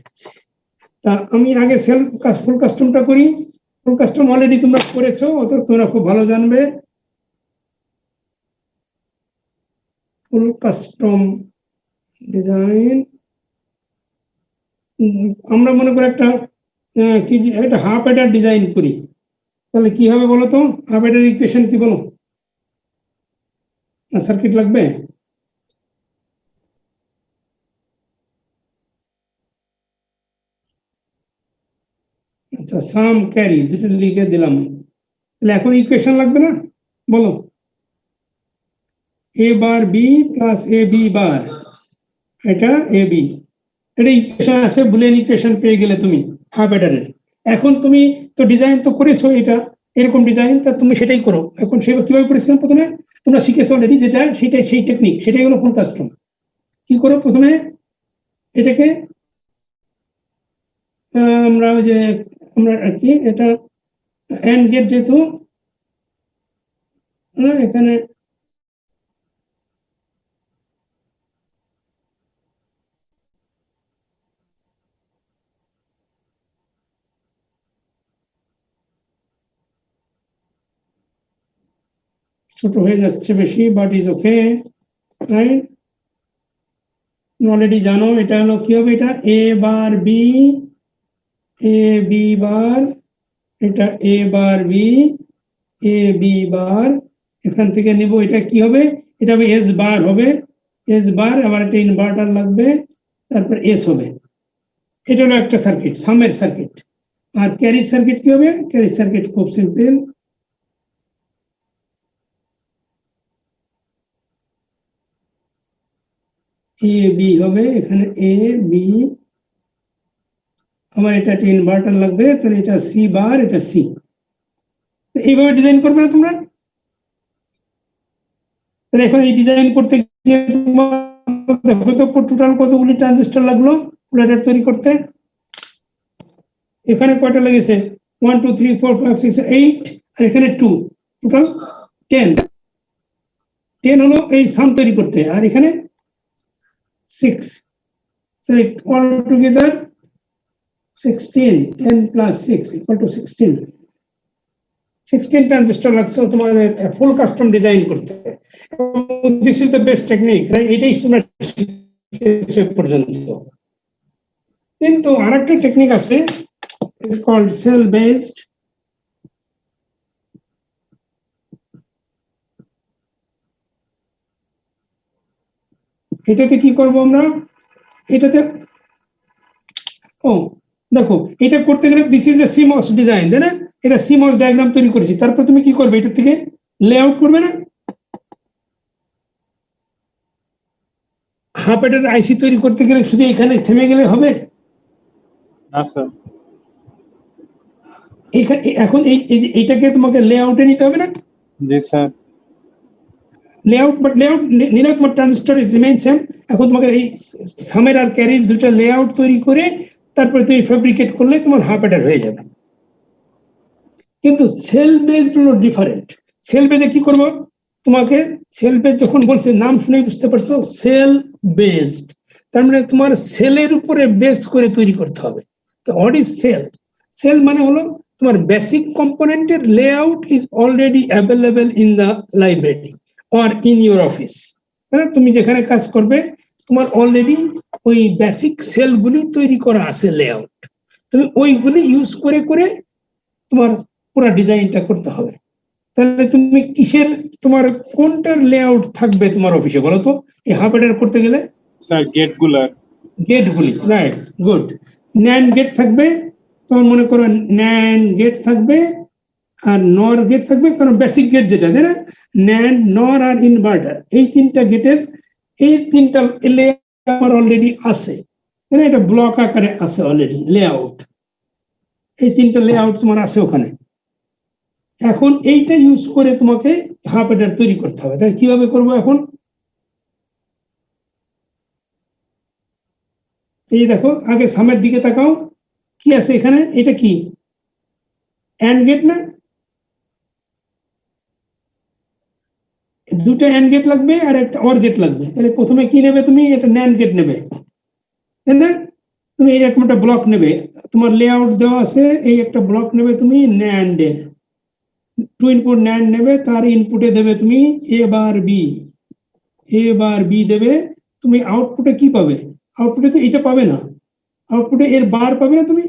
Speaker 1: তা আমি আগে ফুল কাস্টমটা করি। ফুল কাস্টম অলরেডি তোমরা করেছো, অত তোমরা খুব ভালো জানবে। ফুল কাস্টম ডিজাইন আমরা মনে করি একটা কি একটা হাফ অ্যাডার ডিজাইন করি, তাহলে কি হবে বলো তো? হাফ অ্যাডার ইকুয়েশন কি বলো? সার্কিট লাগবে? আচ্ছা, সাম ক্যারি দুটো লিখে দিলাম, তাহলে এখন ইকুয়েশন লাগবে না? বলো, এ বার বি প্লাস এ বি বার, এটা এ বি, এটা ইকুয়েশন আছে, বুলিয়ান ইকুয়েশন পেয়ে গেলে তুমি হাফ অ্যাডারের। এখন তুমি তো ডিজাইন তো করেছো এটা এরকম ডিজাইন, তা তুমি সেটাই করো। এখন সেটা কিভাবে করেছিলাম প্রথমে তোমরা শিখেছো অলরেডি, যেটা সেটাই সেই টেকনিক, সেটাই হলো ফুল কাস্টম। কি করো প্রথমে এটাকে আমরা ওই যে আমরা আর কি এটা এন্ড গেট, যেহেতু এখানে ছোট হয়ে যাচ্ছে বেশি, but is okay, right? Already জানো এটা হলো কি হবে, এটা এ বার বি, এ বি বার, এটা এ বার বি, এ বি বার, এখান থেকে নিব এটা কি হবে, এটা হবে এস বার হবে, এস বার, আবার একটা ইনভার্টার লাগবে, তারপর এস হবে। এটা হলো একটা সার্কিট, সামের সার্কিট। আর ক্যারিজ সার্কিট কি হবে? ক্যারিজ সার্কিট খুব সিম্পল, এ বি হবে, এখানে এ বি, আমার এটা একটা ইনভার্টার লাগবে, তাহলে এটা সি বার, এটা সি। এইভাবে ডিজাইন করবে না তোমরা? তাহলে এখন এই ডিজাইন করতে গিয়ে দেখো তো টোটাল কতগুলি ট্রানজিস্টর লাগলো ল্যাডার তৈরি করতে। এখানে কয়টা লেগেছে? 1 2 3 4 5 6 8, আর এখানে 2, টোটাল 10। 10 হলো এই সাম তৈরি করতে, আর এখানে 6, so all together 16, 10 plus 6 equal to 16 transistor লাগছে তোমাদের ফুল কাস্টম ডিজাইন করতে। This is the best technique, right? এটাই তোমরা শিখেছো পর্যন্ত। কিন্তু আরেকটা টেকনিক আছে, ইজ কল্ড সেল বেসড। এটাতে কি করব আমরা? এটাতে দেখো, এটা করতে গেলে this is a seems design, তাই না? এটা সিমস ডায়াগ্রাম তৈরি করেছি, তারপর তুমি কি করবে? এটা থেকে লেআউট করবে না? হাফ এডার আইসি তৈরি করতে গেলে শুধু এখানে থেমে গেলে হবে
Speaker 2: না স্যার,
Speaker 1: এখন এইটাকে তোমাকে লেআউটে নিতে হবে না?
Speaker 2: জি স্যার।
Speaker 1: লেআউট, বাট লেআউট নিলে তোমার ট্রানজিস্টর রিমেইন সেম। এখন তোমাকে এই সামের আর ক্যারির দুটো লেআউট তৈরি করে তারপরে তুমি ফেব্রিকেট করলে তোমার হাফ এডার হয়ে যাবে। কিন্তু সেল বেসড হলো ডিফারেন্ট। সেল বেজে কি করবো? তোমাকে সেল বেজ যখন বলছে, নাম শুনেই বুঝতে পারছো, সেল বেসড, তার মানে তোমার সেলের উপরে বেস করে তৈরি করতে হবে। তো হোয়াট ইজ সেল? সেল মানে হলো তোমার বেসিক কম্পোনেন্টের layout is already available in the library or in your office. তুমি যেখানে কাজ করবে তোমার অলরেডি ওই বেসিক সেলগুলি তৈরি করা আছে লেআউট, তুমি ওইগুলি ইউজ করে করে তোমার পুরো ডিজাইনটা করতে হবে। তাহলে তুমি কিসের, তোমার কোনটার লেআউট থাকবে তোমার অফিসে বলো তো এই হাফ এডার করতে গেলে?
Speaker 2: স্যার
Speaker 1: গেটগুলি, রাইট, গুড। ন্যান্ড গেট থাকবে, তোমার মনে করো ন্যান্ড গেট থাকবে, আর নর গেট থাকবে, কারণ বেসিক গেট যেটা, তাই না? ন্যান্ড, নর আর ইনভার্টার, এই তিনটা গেটের এই তিনটা লেআউট অলরেডি আছে, এটা ব্লক আকারে আছে অলরেডি লেআউট। এই তিনটা লেআউট তোমার আছে ওখানে। এখন এইটা ইউজ করে তোমাকে হাফ হেডার তৈরি করতে হবে। তাহলে কিভাবে করবো এখন? এই দেখো, আগে সামের দিকে তাকাও, কি আছে এখানে? এটা কি অ্যান্ড গেট না? দুটো অ্যান্ড গেট লাগবে আর একটা অর গেট লাগবে। তাহলে প্রথমে কি নেবে তুমি? এটা ন্যান্ড গেট নেবে, তাই না? তুমি এইরকম একটা ব্লক নেবে, তোমার লেআউট দেওয়া আছে, এই একটা ব্লক নেবে তুমি ন্যান্ডের, 2 ইনপুট ন্যান্ড নেবে, তার ইনপুটে দেবে তুমি এ বার বি দেবে। তুমি আউটপুটে কি পাবে? আউটপুটে তো এটা পাবে না, আউটপুটে এর বার পাবে না তুমি,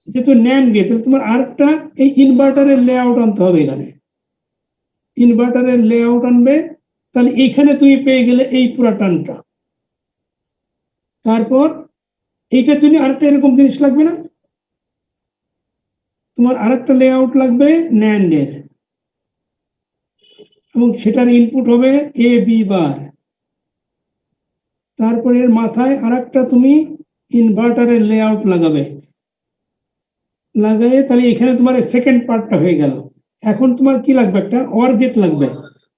Speaker 1: যেহেতু ন্যান্ড গেট। তাহলে তোমার আরেকটা এই ইনভার্টারের লেআউট আনতে হবে, এখানে ইনভার্টারের লেআউট আনবে। তাহলে এইখানে তুমি পেয়ে গেলে এই পুরো টানটা। তারপর এইটার জন্য আরেকটা এরকম জিনিস লাগবে না? তোমার আরেকটা লেআউট লাগবে ন্যান্ডের, এবং সেটার ইনপুট হবে এ বি বার। তারপরে এর মাথায় আরেকটা তুমি ইনভার্টারের লেআউট লাগাবে, লাগাই তাহলে এখানে তোমার সেকেন্ড পার্টটা হয়ে গেল। এখন তোমার কি লাগবে? একটা অর গেট লাগবে,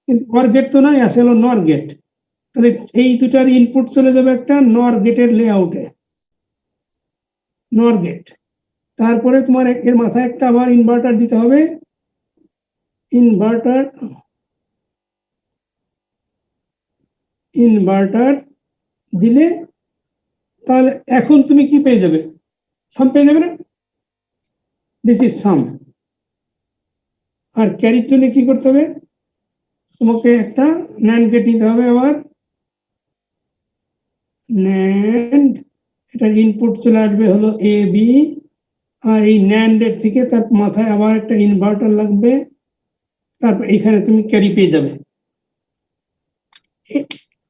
Speaker 1: কিন্তু অর গেট তো নয়, আসে হলো নর গেট। তাহলে এই দুটার ইনপুট চলে যাবে একটা নর গেটের লেআউটে, নর গেট। তারপরে তোমার এর মাথায় একটা আবার ইনভার্টার দিতে হবে, ইনভার্টার দিলে তাহলে এখন তুমি কি পেয়ে যাবে? সাম পেয়ে যাবে না? This is some. আর ক্যারির জন্য কি করতে হবে? তোমাকে একটা ন্যান্ড গেট নিতে হবে, আবার ন্যান্ড, এটার ইনপুট চলে আসবে হলো এ বি, আর এই ন্যান্ডের থেকে তার মাথায় আবার একটা ইনভার্টার লাগবে, তারপর এখানে তুমি ক্যারি পেয়ে যাবে,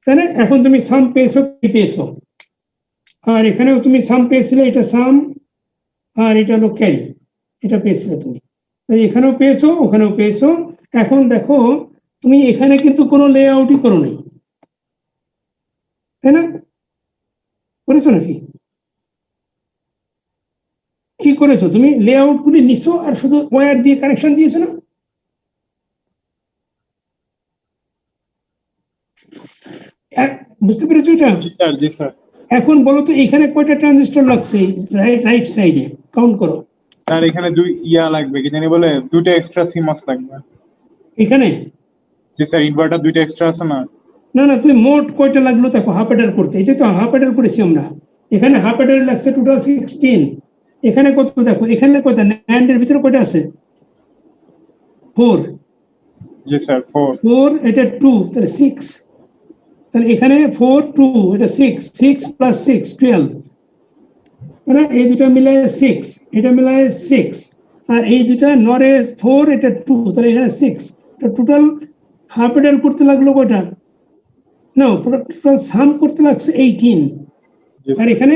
Speaker 1: তাই না? এখন তুমি সাম পেয়েছো, কি পেয়েছো? আর এখানেও তুমি সাম পেয়েছিলে, এটা সাম, আর এটা হলো ক্যারি, এটা পেয়েছিলে তুমি। তাই এখানেও পেয়েছো, ওখানেও পেয়েছো। এখন দেখো, তুমি এখানে কিন্তু কোনো লেআউটই করো নাই, তাই না? করেছো নাকি? কি করেছো? তুমি লেআউট গুলি নিছো আর শুধু ওয়্যার দিয়ে কানেকশন দিয়েছো না? বুঝতে পেরেছো এটা?
Speaker 2: জি স্যার, জি স্যার।
Speaker 1: এখন বলো তো এখানে কয়টা ট্রানজিস্টর লাগছে? রাইট সাইডে কাউন্ট করো।
Speaker 2: স্যার এখানে লাগবে, কি জানি বলে, দুটো এক্সট্রা সিমস লাগবে।
Speaker 1: এখানে
Speaker 2: জি স্যার, ইনভার্টার দুটো এক্সট্রা আছে না?
Speaker 1: না, তুমি মোট কয়টা লাগলো দেখো হাফ এডার করতে। এটা তো হাফ এডার করেছি আমরা, এখানে হাফ এডার লাগছে টোটাল 16। এখানে কত দেখো, এখানে কয়টা ন্যান্ডের ভিতরে কয়টা আছে? 4।
Speaker 2: জি স্যার,
Speaker 1: 4, এটা 2, তাহলে 6। তাহলে এখানে 4 2, এটা 6 প্লাস 6 12, তাই না? এই দুটা মিলায় 6, এটা মিলায় 6, আর এই দুটা নরে 4, এটা 2, তাহলে এখানে 6। টোটাল হাফ এডার করতে লাগলো কয়টা? না, টোটাল সাম করতে লাগছে 18, আর এখানে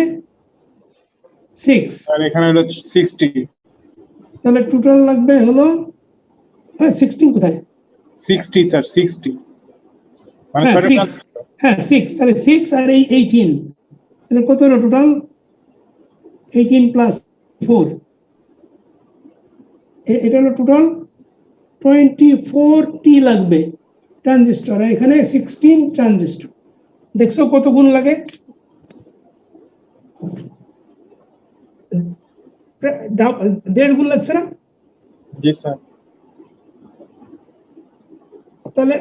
Speaker 1: 6,
Speaker 2: আর এখানে হলো 60।
Speaker 1: তাহলে টোটাল লাগবে হলো 16 কোথায়?
Speaker 2: 60 স্যার, 60 মানে
Speaker 1: হ্যাঁ
Speaker 2: 6টা।
Speaker 1: 6, হ্যাঁ 6, তাহলে 6 আর এই 18, তাহলে কত হলো টোটাল? 18 প্লাস 4, এটা হলো টোটাল 24টি লাগবে ট্রানজিস্টর, এখানে 16 ট্রানজিস্টর। দেখছো কত গুণ লাগে? দেড় গুণ লাগছে না?
Speaker 2: জি স্যার।
Speaker 1: তাহলে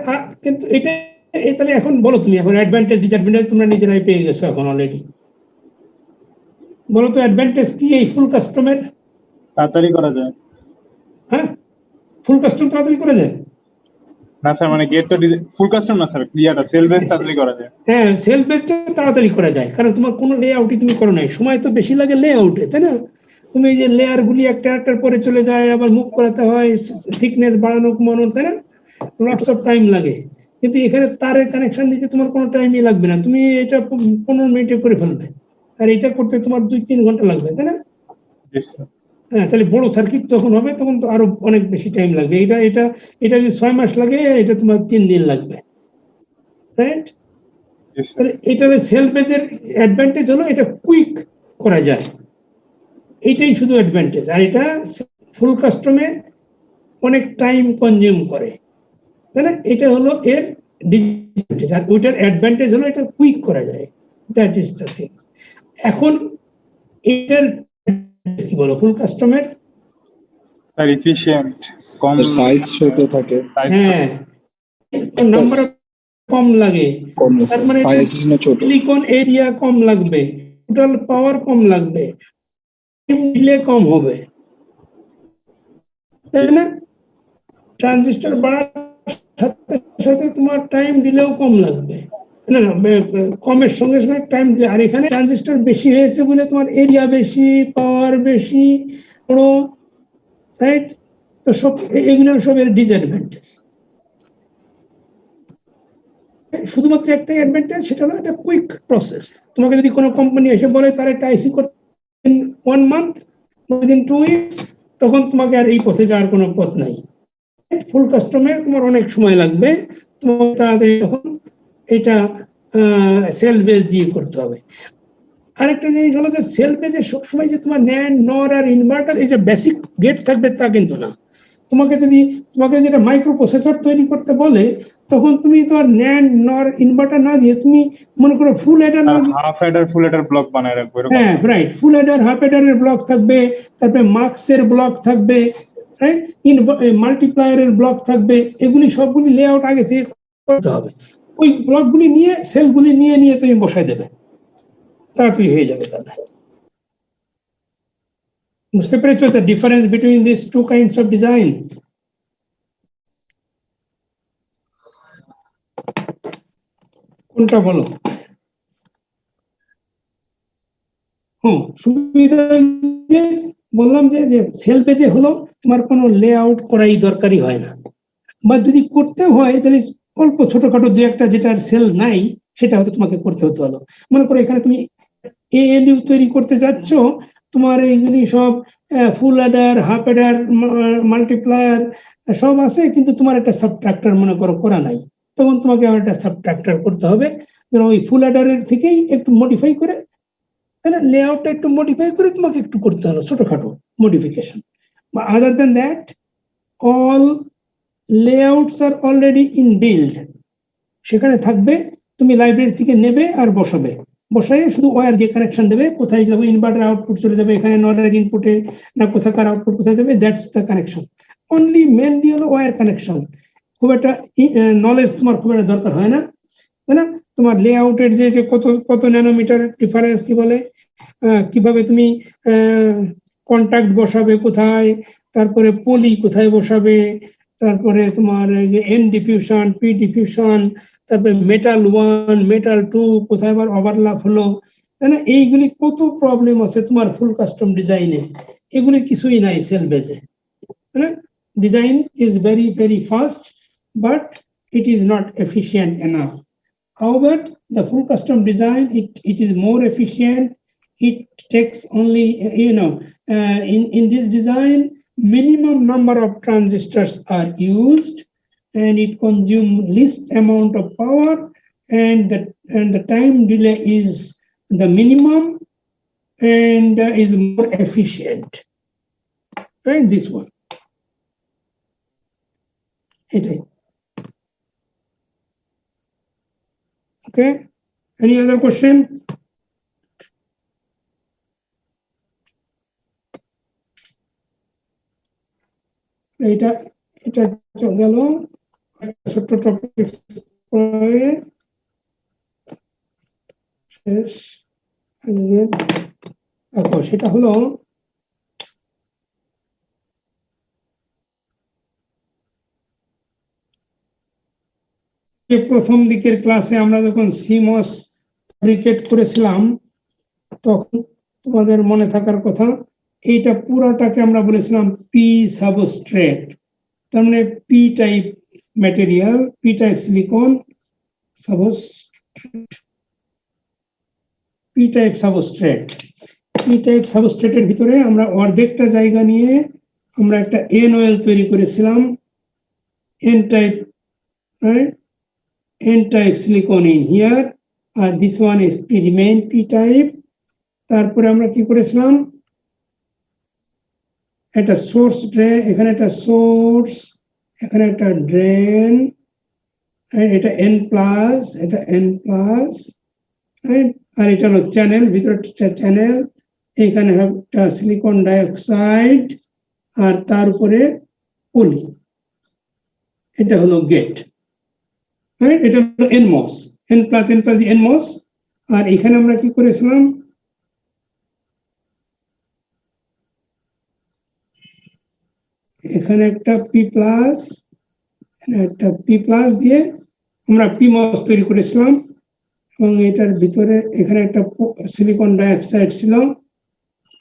Speaker 1: কিন্তু এটা তাহলে এখন বলো তুমি, এখন অ্যাডভান্টেজ ডিসঅ্যাডভান্টেজ তোমরা নিজেরাই পেয়ে গেছো এখন অলরেডি। বলো তো অ্যাডভান্টেজ কি এই ফুল কাস্টমের?
Speaker 2: তাড়াতাড়ি করা যায়।
Speaker 1: হ্যাঁ, ফুল কাস্টম তাড়াতাড়ি করা যায়।
Speaker 2: না স্যার, মানে গেট তো ফুল কাস্টম না স্যার, ক্লিয়ারটা সেল বেস তাড়াতাড়ি করা যায়।
Speaker 1: হ্যাঁ, সেল বেসটা তাড়াতাড়ি করা যায়, কারণ তোমার কোনো লেআউটই তুমি করো নাই। সময় তো বেশি লাগে লেআউটে, তাই না? তুমি এই যে লেয়ার গুলি একটা একটার পরে চলে যায়, আবার মুভ করাতে হয়, থিকনেস বাড়ানো কমানো, তাই না? লটস অফ টাইম লাগে। কিন্তু এখানে তারের কানেকশন দিতে তোমার কোনো টাইমই লাগবে না, তুমি এটা 15 মিনিটে করে ফেলবে, আর এটা করতে তোমার 2-3 ঘন্টা লাগবে, তাই না?
Speaker 2: জি স্যার।
Speaker 1: হ্যাঁ, তাহলে বড় সার্কিট যখন হবে তখন তো আরো অনেক বেশি টাইম লাগবে। এটা যদি 6 মাস লাগে, এটা তোমার 3 দিন লাগবে, রাইট?
Speaker 2: জি স্যার।
Speaker 1: তাহলে এটা সেল বেজের অ্যাডভান্টেজ হলো এটা কুইক করা যায়, এইটাই শুধু অ্যাডভান্টেজ, আর এটা ফুল কাস্টমে অনেক টাইম কনজিউম করে, তাই না? এটা হলো এর ডিসঅ্যাডভান্টেজ, আর ওইটার অ্যাডভান্টেজ হলো এটা কুইক করা যায়, দ্যাট ইজ দ্য থিং। এখন এটার কি বলো ফুল কাস্টমের?
Speaker 2: স্যার এফিশিয়েন্ট, কম
Speaker 5: সাইজ ছোট থাকে,
Speaker 2: size
Speaker 1: হ্যাঁ, নাম্বার কম লাগে,
Speaker 5: কম
Speaker 1: তার মানে
Speaker 5: সাইজ ছোট।
Speaker 1: সিলিকন এরিয়া কম লাগবে, টোটাল পাওয়ার কম লাগবে, ডিলে কম হবে, তাই না? ট্রানজিস্টর বাড়ার সাথে সাথে তোমার টাইম দিলেও কম লাগবে, না না কমের সঙ্গে সঙ্গে টাইম, আর এখানে ট্রানজিস্টর বেশি হয়েছে বলে তোমার এরিয়া বেশি, পাওয়ার বেশি, বড়, রাইট? তো সব এগুলো সব এর ডিসঅ্যাডভান্টেজ। শুধুমাত্র একটা অ্যাডভান্টেজ, সেটা হলো একটা কুইক প্রসেস। তোমাকে যদি কোনো কোম্পানি এসে বলে তার একটা আইসি করতে 1 মান্থ, উইদিন 2 উইকস, তখন তোমাকে আর এই পথে যাওয়ার কোনো পথ নাই। ফুল কাস্টমে তোমার অনেক সময় লাগবে, তোমার তাড়াতাড়ি তখন এটা সেল বেস দিয়ে করতে হবে। আরেকটা জিনিস হলো যে সেল বেসে সবসময় যে তোমার ন্যান্ড, নর আর ইনভার্টার এই যে বেসিক গেট থাকবে তা কিন্তু না। তোমাকে যেটা মাইক্রো প্রসেসর তৈরি করতে বলে, তখন তুমি তো আর ন্যান্ড, নর, ইনভার্টার না দিয়ে তুমি মনে করো ফুল অ্যাডার না দিয়ে,
Speaker 2: half adder full adder block বানায় রাখবো এরকম।
Speaker 1: হ্যাঁ রাইট, ফুল অ্যাডার, হাফ অ্যাডারের ব্লক থাকবে, তারপরে মার্কসের ব্লক থাকবে, রাইট, মাল্টিপ্লায়ারের ব্লক থাকবে, এগুলি সবগুলি লেআউট আগে থেকে করতে হবে। ওই ব্লকগুলি নিয়ে সেলগুলি নিয়ে তুমি বসাই দেবে, তাড়াতাড়ি হয়ে যাবে। তাহলে বুঝতে পেরেছো the difference between this two kinds of design? কোনটা বলো? সুবিধা বললাম যে সেল পেজে হলো তোমার কোনো লেআউট করাই দরকারই হয় না, বা যদি করতে হয় তাহলে অল্প ছোটখাটো দু একটা যেটার সেল নাই সেটা হয়তো তোমাকে করতে হতে হলো। মনে করো এখানে তুমি এএলইউ তৈরি করতে যাচ্ছ, তোমার এইগুলি সব ফুল অ্যাডার, হাফ অ্যাডার, মাল্টিপ্লায়ার সব আছে, কিন্তু তোমার একটা সাবট্রাক্টর মনে করো করা নাই, তখন তোমাকে আবার একটা সাবট্রাক্টর করতে হবে। ওই ফুল অ্যাডারের থেকেই একটু মডিফাই করে, তাহলে লেআউটটা একটু মডিফাই করে তোমাকে একটু করতে হলো ছোটখাটো modification. Other than that all layouts are already inbuilt, সেখানে থাকবে, তুমি লাইব্রেরি থেকে নেবে আর বসাবে, বসাই শুধু ওয়্যার দিয়ে কানেকশন দেবে, কোথায় যাবে ইনভার্টার আউটপুট চলে যাবে এখানে, নরের ইনপুটে না কোথাকার আউটপুট কোথায় যাবে, that's the connection. Only mainly হলো ওয়্যার কানেকশন, খুব একটা নলেজ তোমার খুব একটা দরকার হয় না, তাই না? তোমার লেআউটের যে কত ন্যানোমিটার ডিফারেন্স, কি বলে, কিভাবে তুমি কন্টাক্ট বসাবে কোথায়, তারপরে পলি কোথায় বসাবে, তারপরে তোমার যে এন ডিফিউশন, পি ডিফিউশন, তারপরে মেটাল 1, মেটাল 2 কোথায় আবার ওভারল্যাপ হলো, তাই না? এইগুলি কত প্রবলেম আছে তোমার ফুল কাস্টম ডিজাইনে, এগুলি কিছুই নাই সেল বেজে, তাই না? Design is very very fast, but it is not efficient enough. However, the full custom design, it is more efficient. It takes only, in this design, minimum number of transistors are used, and it consumes least amount of power, and the time delay is the minimum, and is more efficient. And this one. Okay, any other question? এটা গেল ছোট্ট topic শেষ। দেখো সেটা হলো প্রথম দিকের ক্লাসে আমরা যখন সিমস ফ্যাব্রিকেট করেছিলাম, তখন তোমাদের মনে থাকার কথা, এইটা পুরাটাকে আমরা বলেছিলাম পি সাবস্ট্রেট, তার মানে P type material, P type silicon substrate, P type substrate. P type সাবস্ট্রেটের ভিতরে আমরা অর্ধেকটা জায়গা নিয়ে আমরা একটা NOL তৈরি করেছিলাম, N type, right? N type silicon in here, this one is remain P type. তারপরে আমরা কি করেছিলাম, একটা সোর্স ড্রেন, এখানে একটা সোর্স, এখানে একটা ড্রেন, এটা n প্লাস, এটা n প্লাস, আর এটা হলো চ্যানেল, ভিতরে চ্যানেল, এখানে একটা সিলিকন ডাইঅক্সাইড আর তার উপরে পলি, এটা হলো গেট, এটা হলো nmos, n প্লাস nmos। আর এখানে আমরা কি করেছিলাম, এখানে একটা পি প্লাস, একটা পি প্লাস দিয়ে আমরা পিমস তৈরি করেছিলাম, এবং এটার ভিতরে এখানে একটা সিলিকন ডাইঅক্সাইড ছিল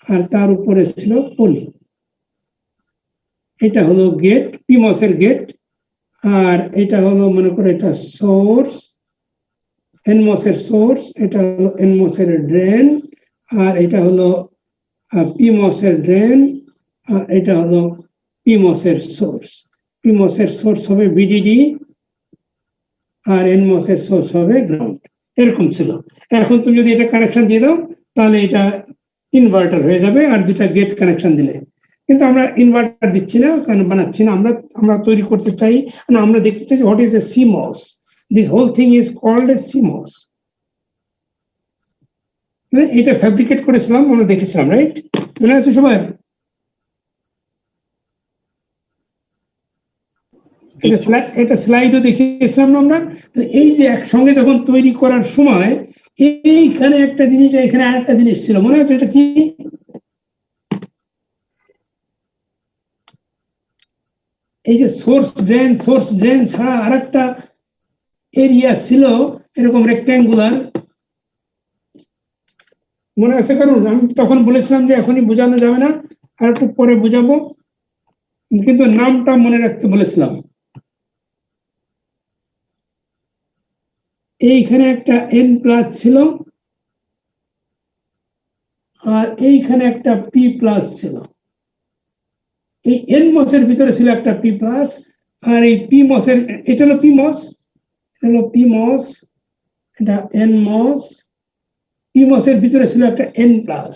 Speaker 1: আর তার উপরে ছিল পলি, এটা হলো গেট, পিমসের গেট। আর এটা হলো মনে করো এটা সোর্স, এনমসের সোর্স, এটা হলো এনমসের ড্রেন, আর এটা হলো পিমসের ড্রেন, আর এটা হলো পিমসের সোর্স। পিমসের সোর্স হবে ভিডিডি আর এনমসের সোর্স হবে গ্রাউন্ড, এরকম ছিল। এখন তুমি যদি এটা কানেকশন দিয়ে দাও তাহলে এটা ইনভার্টার হয়ে যাবে, আর দুটা গেট কানেকশন দিলে। কিন্তু আমরা ইনভার্টার দিচ্ছি না, কারণ বানাচ্ছি না, আমরা তৈরি করতে চাই না, আমরা দেখতে চাই what is a CMOS, this whole thing is called a CMOS। এটা ফ্যাব্রিকেট করেছিলাম, আমরা দেখেছিলাম, রাইট? মনে আছে সবাই? এটা স্লাইডও দেখিয়েছিলাম না আমরা। এই যে একসঙ্গে যখন তৈরি করার সময় এইখানে একটা জিনিস, এখানে আরেকটা জিনিস ছিল, মনে আছে? এটা কি? এই যে সোর্স ড্রেন ছাড়া আরেকটা এরিয়া ছিল এরকম রেক্ট্যাঙ্গুলার, মনে আছে কারণ? আমি তখন বলেছিলাম যে এখনই বোঝানো যাবে না, আর একটু পরে বোঝাবো, কিন্তু নামটা মনে রাখতে বলেছিলাম। এইখানে একটা N প্লাস ছিল আর এইখানে একটা P প্লাস ছিল। এই nmos এর ভিতরে ছিল একটা P প্লাস, আর এই pmos এর, এটা হলো pmos, এটা nmos, pmos এর ভিতরে ছিল একটা n প্লাস,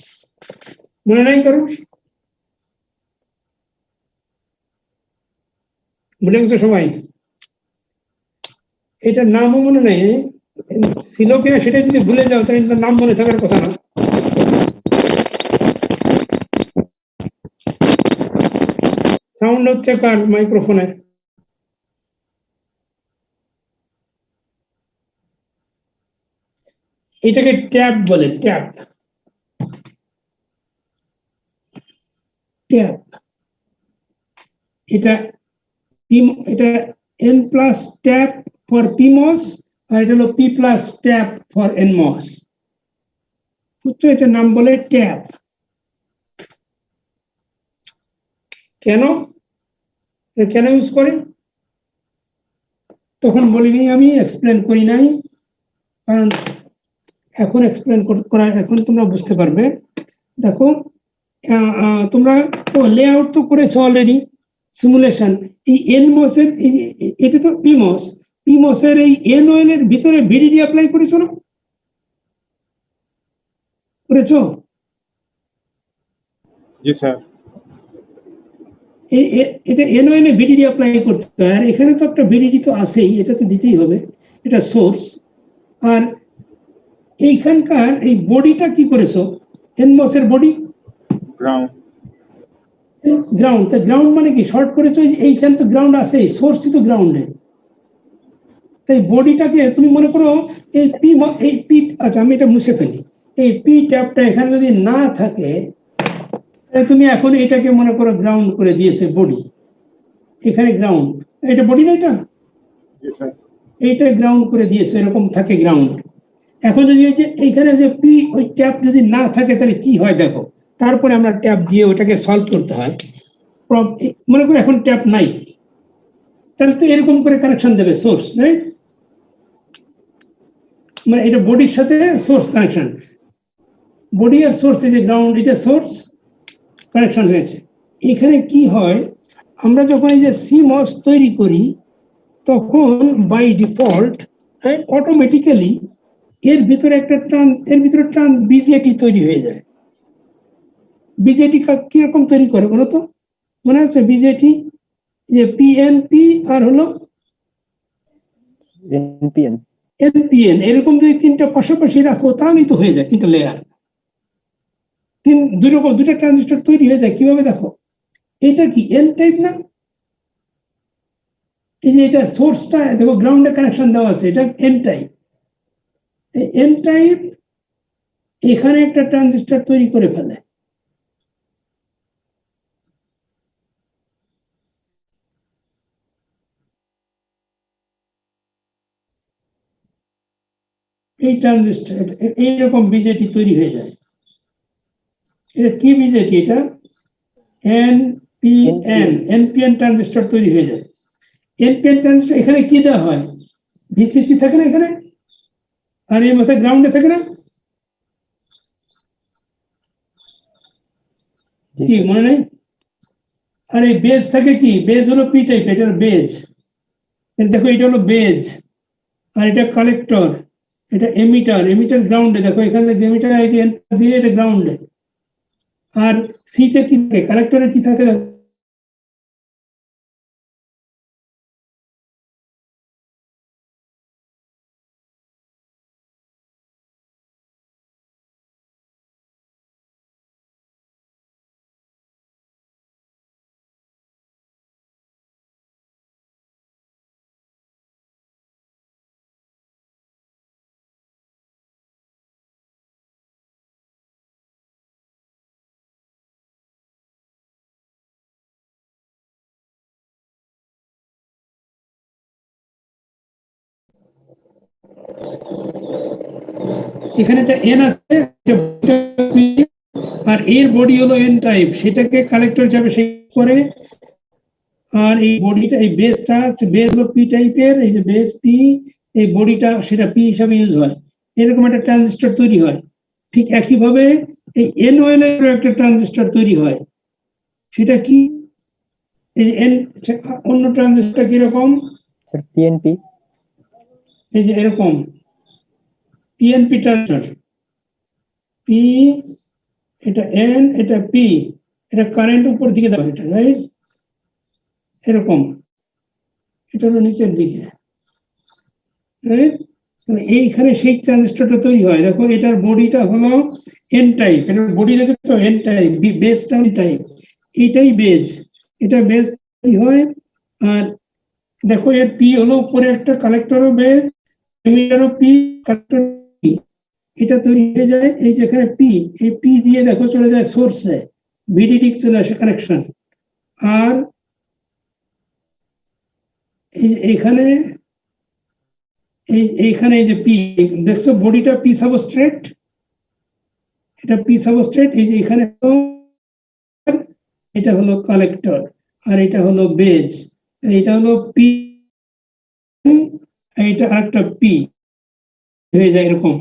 Speaker 1: মনে নাই কারণ? মনে গেছে সবাই? এটার নামও মনে নেই, ছিল কিনা সেটা যদি ভুলে যাও তাহলে তার নাম মনে থাকার কথা না। সাউন্ড হচ্ছে কার মাইক্রোফোনে? এটাকে ট্যাপ বলে, ট্যাপ। এটা n plus tap for pmos, আর এটা হলো p plus tap for nmos, বুঝছো? এটার নাম বলে ট্যাপ। কেন ইউজ করে তখন বলিনি, আমি এক্সপ্লেন করি নাই, কারণ এখন এক্সপ্লেন করা, এখন তোমরা বুঝতে পারবে। দেখো তোমরা লেআউট তো করেছো অলরেডি, সিমুলেশন। এই nmos এর, এটা তো pmos এর এই NOL এর ভিতরে ভিডিডি অ্যাপ্লাই করেছো না? করেছো?
Speaker 2: জি স্যার।
Speaker 1: এটা NOL এ ভিডিডি অ্যাপ্লাই করতে হয়, আর এখানে তো একটা ভিডিডি তো আছেই, এটা তো দিতেই হবে, এটা সোর্স। আর এইখানকার এই বডিটা কি করেছো? nmos এর বডি গ্রাউন্ড, গ্রাউন্ড মানে কি? শর্ট করেছো, এইখান তো গ্রাউন্ড আছে, সোর্সই তো গ্রাউন্ডে। তাই বডিটাকে তুমি মনে করো এই পি, আচ্ছা আমি এটা মুছে ফেলি, এই পি ট্যাপটা এখানে যদি না থাকে তাহলে তুমি এখন এটাকে মনে করো গ্রাউন্ড করে দিয়েছে বডি, এখানে গ্রাউন্ড, এটা বডি না, এটা এইটা গ্রাউন্ড করে দিয়েছে, এরকম থাকে গ্রাউন্ড। এখন যদি এইখানে যে পি, ওই ট্যাপ যদি না থাকে তাহলে কি হয় দেখো, তারপরে আমরা ট্যাপ দিয়ে ওটাকে সলভ করতে হয়। মনে করো এখন ট্যাপ নাই, তাহলে তো এরকম করে কানেকশন দেবে সোর্স, রাইট? মানে এটা বডির সাথে সোর্স কানেকশন, বডি আর সোর্স, এই যে গ্রাউন্ড, এটা সোর্স কানেকশন হয়েছে। এখানে কি হয়, আমরা যখন এই যে CMOS তৈরি করি তখন বাই ডিফল্ট অটোমেটিক্যালি এর ভিতরে একটা বিজেটি তৈরি হয়ে যায়। বিজেটি কিরকম তৈরি করে বলো তো? মনে আছে বিজেটি, যে পিএনপি আর হলো
Speaker 7: NPN.
Speaker 1: এনপিএন, এরকম যদি তিনটা পাশাপাশি রাখো তাহলেই তো হয়ে যায় তিনটা লেয়ার। দুটা ট্রানজিস্টর তৈরি হয়ে যায় কিভাবে দেখো, এটা কি এন টাইপ না, এই যে এটা সোর্সটা দেখো গ্রাউন্ডে কানেকশন দেওয়া আছে, এটা এন টাইপ। এন টাইপ এখানে একটা ট্রানজিস্টর তৈরি করে ফেলে, এই ট্রানজিস্টর এইরকম বিজেটি তৈরি হয়ে যায়। এটা কি বিজেটি, এটা এনপিএন, এনপিএন ট্রানজিস্টর তৈরি হয়ে যায়। এনপিএন ট্রানজিস্টর এখানে কি দেওয়া হয়, ভিসিসি থাকে না এখানে, আর এই মাথায় গ্রাউন্ডে থাকে না,
Speaker 7: জি
Speaker 1: কি
Speaker 7: স্যার।
Speaker 1: মনে নেই? আর এই বেজ থাকে কি, বেজ হলো পি টাইপ, এটা হলো বেজ। দেখো এটা হলো বেজ, আর এটা কালেক্টর, এটা এমিটার, এমিটার গ্রাউন্ডে, দেখো এখানে এমিটার দিয়ে এটা গ্রাউন্ডে। আর সিতে কি থাকে, কালেক্টরে কি থাকে দেখো, এখানে একটা এন আছে, আর এর বডি হলো এন টাইপ, সেটাকে কালেক্টর হিসাবে সে করে। আর এই বডিটা, এই বেসটা, বেস হলো পি টাইপের, এই যে বেস পি, এই বডিটা সেটা পি হিসাবে ইউজ হয়, এরকম একটা ট্রানজিস্টর তৈরি হয়। ঠিক একইভাবে এই এনওএল এর একটা ট্রানজিস্টর তৈরি হয়, সেটা কি, এই এন, অন্য ট্রানজিস্টর কিরকম,
Speaker 7: স্যার PNP.
Speaker 1: এই যে এরকম পিএনপি ট্রানজিস্টর, পি, এটা এন, এটা পি, এটা কারেন্ট উপর দিকে যাবে, এটা রাইট, এরকম, এটা হলো নিচের দিকে, রাইট। এইখানে সেই ট্রানজিস্টরটা তৈরি হয়, দেখো এটার বডিটা হলো এন টাইপ, এটার বডি দেখেছো এন টাইপ, বেসটা এন টাইপ, এইটাই বেজ, এটা বেজ তৈরি হয়। আর দেখো এর পি হলো উপরে একটা কালেক্টরও বেজ, এমিটারও পি, কালেক্টর পি, এটা তৈরি হয়ে যায়। এই যেখানে পি, এই পি দিয়ে দেখো চলে যায় সোর্সে, ভিডিডি চলে আসে কানেকশন। আর এইখানে এইখানে এই যে পি, দেখছো বডিটা পি সাবস্ট্রেট, এটা পি সাবস্ট্রেট, এই যে এখানে এটা হলো কালেক্টর, আর এটা হলো বেজ, এটা হলো পি, এটা আরেকটা পি হয়ে যায় এরকম,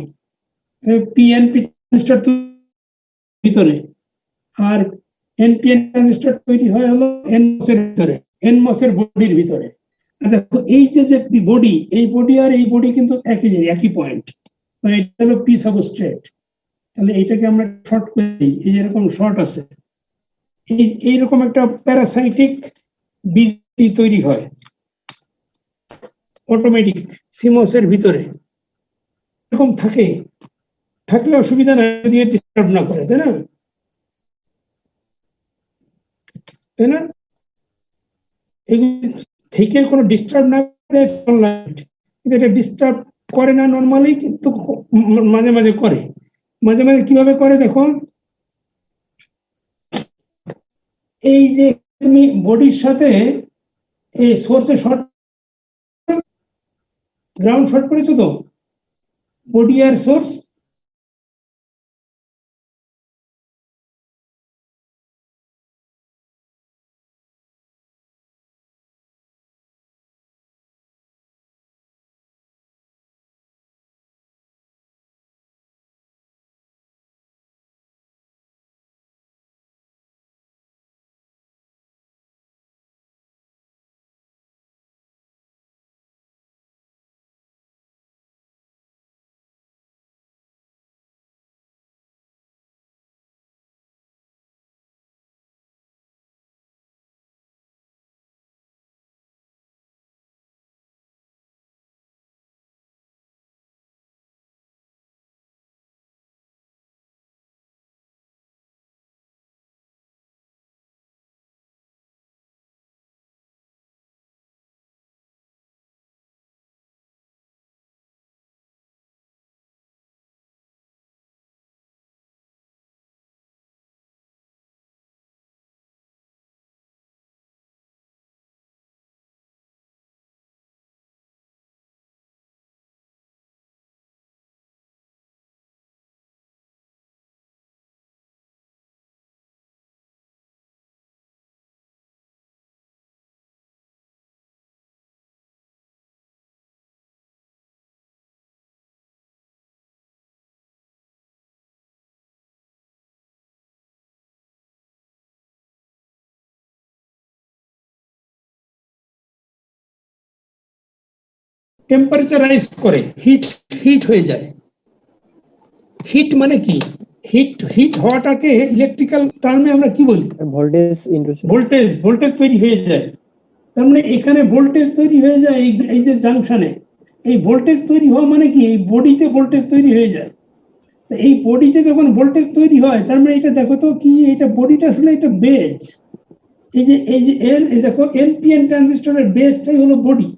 Speaker 1: পিএনপি ট্রানজিস্টর ভিতরে। আর এনপিএন ট্রানজিস্টর তৈরি হয় হলো এনমস এর ভিতরে, এনমস এর বডির ভিতরে। আর দেখো এই যে বডি, এই বডি আর এই বডি কিন্তু একই পয়েন্ট, মানে এটা হলো পি সাবস্ট্রেট। তাহলে এইটাকে আমরা শর্ট করে দিই, এই এরকম শর্ট আছে, এইরকম একটা প্যারাসাইটিক বিজি তৈরি হয় অটোমেটিক সিমোস এর ভিতরে, এরকম থাকে, থাকলে অসুবিধা নাই যদি ডিস্টার্ব না করে, তাই না, তাই না, এগুলি থেকে কোনো ডিস্টার্ব না করে কিন্তু এটা ডিস্টার্ব করে না নর্মালি, কিন্তু মাঝে মাঝে করে। মাঝে মাঝে কিভাবে করে দেখো, এই যে তুমি বডির সাথে এই সোর্সে শর্ট, গ্রাউন্ড শর্ট করেছো তো, বডি আর সোর্স, টেম্পারেচার রাইজ করে, হিট হয়ে যায়। হিট মানে কি? হিট হওয়াটাকে ইলেকট্রিক্যাল টার্মে আমরা কি বলি?
Speaker 7: ভোল্টেজ ইন্ডুস।
Speaker 1: ভোল্টেজ তৈরি হয়ে যায়। তার মানে এখানে ভোল্টেজ তৈরি হয়ে যায় এই যে জাংশনে। এই ভোল্টেজ তৈরি হওয়া মানে কি? এই বডিতে ভোল্টেজ তৈরি হয়ে যায়। তো এই বডিতে যখন ভোল্টেজ তৈরি হয়, তার মানে এটা দেখো তো কি, এটা বডিটা আসলে এটা বেজ। এই যে দেখো এনপিএন ট্রানজিস্টরের বেসটাই হলো বডি।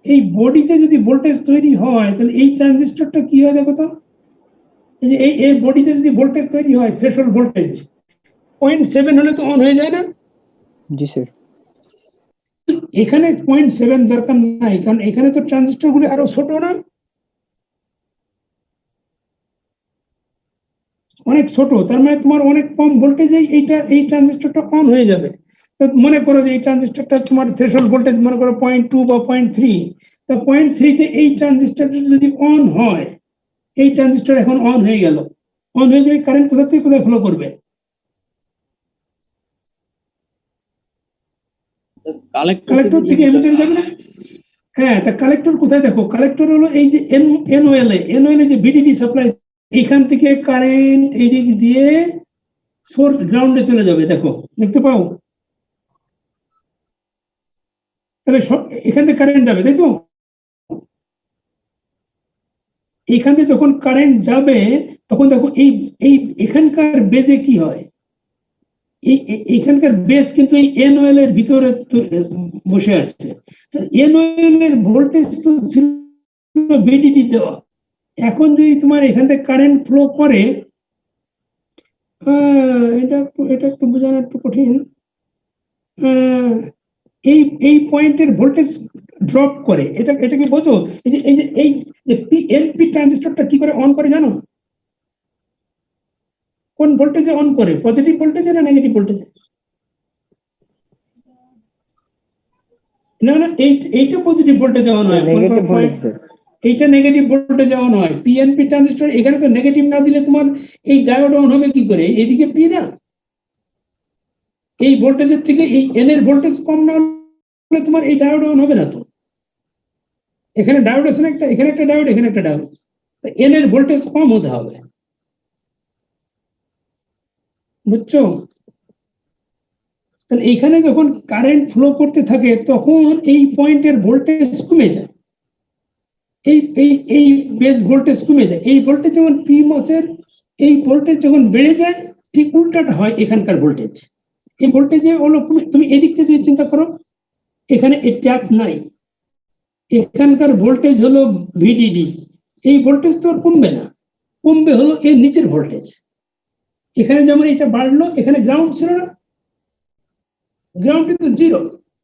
Speaker 1: এই বডিতে যদি ভোল্টেজ তৈরি হয়, তাহলে এই ট্রানজিস্টরটা কি হয় দেখো তো। এই যে এই বডিতে যদি ভোল্টেজ তৈরি হয়, থ্রেশহোল্ড ভোল্টেজ 0.7 হলে তো অন হয়ে যায় না?
Speaker 7: জি স্যার।
Speaker 1: এখানে 0.7 দরকার নাই, কারণ এখানে তো ট্রানজিস্টর গুলো আরো ছোট না, অনেক ছোট। তার মানে তোমার অনেক কম ভোল্টেজে এই ট্রানজিস্টরটা অন হয়ে যাবে। তো মনে করো যে এই ট্রানজিস্টরটা তোমার থ্রেশহোল্ড ভোল্টেজ মনে করো 0.2 বা 0.3, তো 0.3 তে এই ট্রানজিস্টরটা যদি অন হয়, এই ট্রানজিস্টর এখন অন হয়ে গেল। অন হয়ে গেলে কারেন্ট কোথা থেকে কোথায় ফ্লো করবে? কালেক্টর থেকে এমিটারে যাবে না? হ্যাঁ, তা কালেক্টর কোথায় দেখো? কালেক্টর হলো এই যে এনওএল যে ভিডিডি সাপ্লাই, এখান থেকে কারেন্ট এই দিক দিয়ে সোর্স গ্রাউন্ডে চলে যাবে। দেখো, দেখতে পাও? তাহলে এখান থেকে কারেন্ট যাবে, তাই তো? এখান থেকে যখন কারেন্ট যাবে, তখন দেখো এই এখানকার বেজে কি হয়? এখানকার বেস কিন্তু এই এনওএল এর ভিতরে বসে আছে। এনওএল এর ভোল্টেজ তো ছিল ভিডিডি দেওয়া। এখন যদি তোমার এখান থেকে কারেন্ট ফ্লো করে, এটা একটু বোঝানো একটু কঠিন। এই পয়েন্টের ভোল্টেজ ড্রপ করে, এটাকে বোঝো? এই যে এনপি ট্রানজিস্টরটা কি করে অন করে জানো? কোন ভোল্টেজে অন করে? পজিটিভ ভোল্টেজে না নেগেটিভ ভোল্টেজে? না, এইটা পজিটিভ ভোল্টেজে অন হয়।
Speaker 7: Negative voltage sir.
Speaker 1: এইটা নেগেটিভ ভোল্টেজে অন হয়। পিএনপি ট্রানজিস্টর এখানে তো নেগেটিভ না দিলে তোমার এই ডায়োড অন হবে কি করে? এইদিকে পি না, এই ভোল্টেজের থেকে এই এন এর ভোল্টেজ কম না হলে তোমার এই ডায়োড অন হবে না তো। এখানে ডায়োড আছে না একটা, এখানে একটা ডায়োড, এখানে একটা ডায়োড। এন এর ভোল্টেজ কম হতে হবে, বুঝছো? তাহলে এইখানে যখন কারেন্ট ফ্লো করতে থাকে, তখন এই পয়েন্টের ভোল্টেজ কমে যায়। এই বেস ভোল্টেজ কমে যায়। এই ভোল্টেজ যখন পি মসের এই ভোল্টেজ যখন বেড়ে যায়, ঠিক উল্টাটা হয় এখানকার ভোল্টেজ। এই ভোল্টেজে হলো, তুমি এদিক থেকে যদি চিন্তা করো, এখানে এই ট্যাপ নাই, এখানকার ভোল্টেজ হলো ভিডিডি। এই ভোল্টেজ তো আর কমবে না, কমবে হলো এর নিচের ভোল্টেজ। এখানে যেমন এটা বাড়লো, এখানে গ্রাউন্ড ছিল না, গ্রাউন্ডে তো জিরো,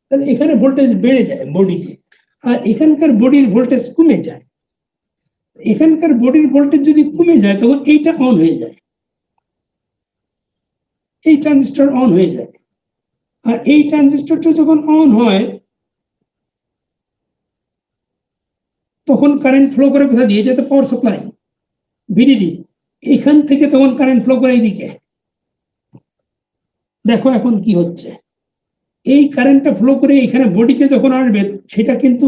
Speaker 1: তাহলে এখানে ভোল্টেজ বেড়ে যায় বডিতে, আর এখানকার বডির ভোল্টেজ কমে যায়। এখানকার বডির ভোল্টেজ যদি কমে যায়, তখন এইটা অন হয়ে যায়, এই ট্রানজিস্টর অন হয়ে যায়। আর এই ট্রানজিস্টরটা যখন অন হয়, তখন কারেন্ট ফ্লো করে কোথা দিয়ে? যেটা পাওয়ার সাপ্লাই ভিডিডি, এখান থেকে তখন কারেন্ট ফ্লো করে এইদিকে। দেখো এখন কি হচ্ছে, এই কারেন্টটা ফ্লো করে এখানে বডিতে যখন আসবে, সেটা কিন্তু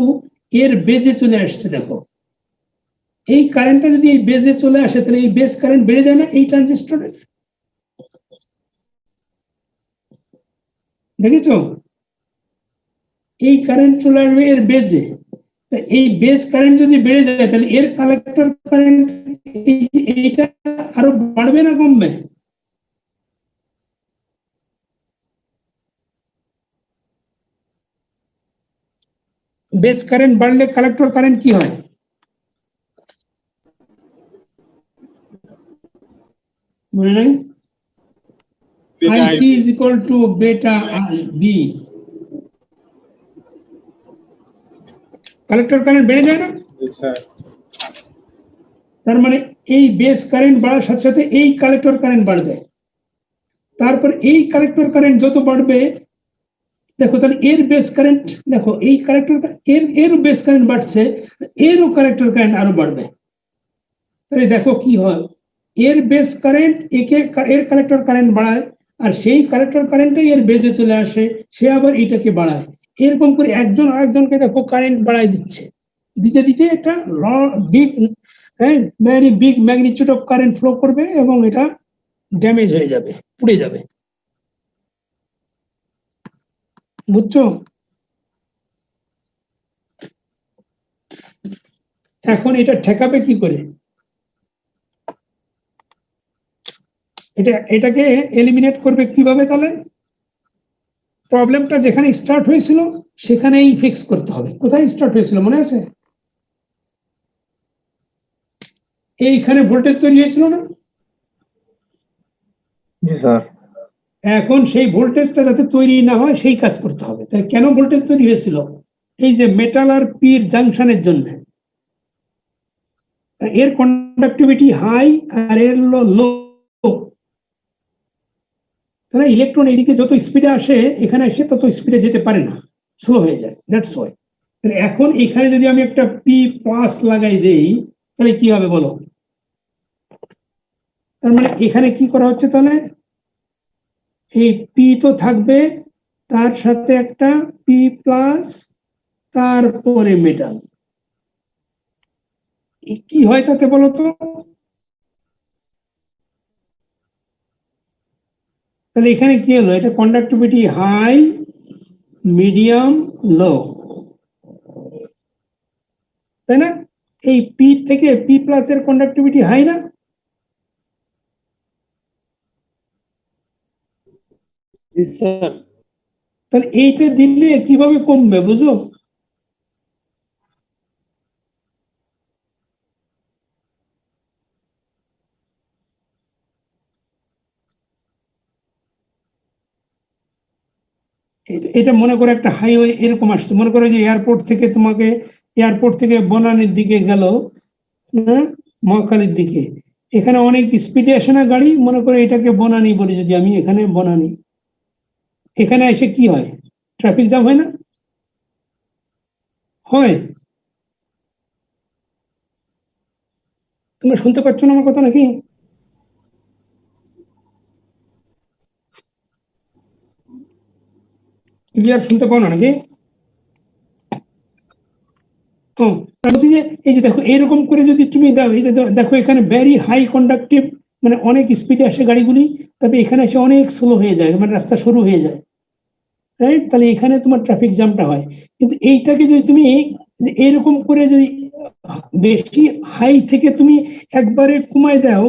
Speaker 1: এর বেজে চলে আসছে। দেখো, এই কারেন্টটা যদি এই বেজে চলে আসে, তাহলে এই বেস কারেন্ট বেড়ে যায় না এই ট্রানজিস্টরের? দেখেছো? এই কারেন্ট চলে আসবে এর বেজে। এই বেস কারেন্ট যদি বেড়ে যায়, তাহলে এর কালেক্টর কারেন্ট এইটা আরো বাড়বে না কমবে? বেস কারেন্ট বাড়লে কালেক্টর কারেন্ট কি হয়? মনে নাই? IC is equal to beta IB. Collector current বেড়ে যায় না? তার মানে এই বেস কারেন্ট বাড়ার সাথে সাথে এই কালেক্টর কারেন্ট বাড়বে। তারপর এই কালেক্টর কারেন্ট যত বাড়বে, দেখো তাহলে এর বেস কারেন্ট, দেখো এই কালেক্টর এর বেস কারেন্ট বাড়ছে, এরও কালেক্টর কারেন্ট আরো বাড়বে। তাহলে দেখো কি হয়, এর বেস কারেন্ট এর কালেক্টর কারেন্ট বাড়ায়, আর সেই কালেক্টর কারেন্টই এর বেজে চলে আসে, সে আবার এটাকে বাড়ায়। এরকম করে একজন আরেকজনকে দেখো কারেন্ট বাড়ায় দিচ্ছে। দিতে দিতে একটা big very big magnitude of current flow করবে এবং এটা ড্যামেজ হয়ে যাবে, পুড়ে যাবে। বুঝছো? এখন এটা ঠেকাবে কি করে? এটাকে এলিমিনেট করবে কিভাবে? তাহলে প্রবলেমটা যেখানে স্টার্ট হয়েছিল সেখানেই ফিক্স করতে হবে। কোথায় স্টার্ট হয়েছিল মনে আছে? এইখানে ভোল্টেজ তৈরি হয়েছিল না?
Speaker 7: জি স্যার।
Speaker 1: এখন সেই ভোল্টেজটা যাতে তৈরি না হয় সেই কাজ করতে হবে। তাই কেন ভোল্টেজ তৈরি হয়েছিল? এই যে মেটাল আর পির জাংশনের জন্য। এর কন্ডাক্টিভিটি হাই আর এর লো। তাহলে ইলেকট্রন এইদিকে যত স্পিডে আসে এখানে এসে তত স্পিডে যেতে পারে না, স্লো হয়ে যায়। That's why. এখন এখানে যদি আমি একটা পি প্লাস লাগাই দেই তাহলে কি হবে বলো? তার মানে এখানে কি করা হচ্ছে? তাহলে এই পি তো থাকবে, তার সাথে একটা পি প্লাস, তারপরে মেটাল। কি হয় তাতে বলো তো? তাহলে এখানে কি হলো? এটা কন্ডাক্টিভিটি হাই, মিডিয়াম, লো, তাই না? এই পি থেকে পি প্লাস এর কন্ডাক্টিভিটি হাই না? তাহলে এইটা দিলে কিভাবে কমবে বুঝো? এটা মনে করো একটা হাইওয়ে এরকম আসছে, মনে করো যে এয়ারপোর্ট থেকে বনানীর দিকে গেল, মহাখালীর দিকে। এখানে অনেক স্পিডে আসে না গাড়ি, মনে করো এটাকে বনানী বলি যদি আমি, এখানে বনানী। এখানে এসে কি হয়? ট্রাফিক জ্যাম হয় না? হয়? তোমরা শুনতে পাচ্ছ না আমার কথা নাকি? ক্লিয়ার শুনতে পাও না নাকি? বলছি যে এই যে দেখো এরকম করে যদি তুমি দাও, এই যে দেখো এখানে ভেরি হাই কন্ডাক্টিভ, মানে অনেক স্পিডে আসে গাড়িগুলি, তবে এখানে এসে অনেক স্লো হয়ে যায়, মানে রাস্তা সরু হয়ে যায়, রাইট? তাহলে এখানে তোমার ট্রাফিক জ্যামটা হয়। কিন্তু এইটাকে যদি তুমি এরকম করে যদি বেশি হাই থেকে তুমি একবারে কমায় দাও,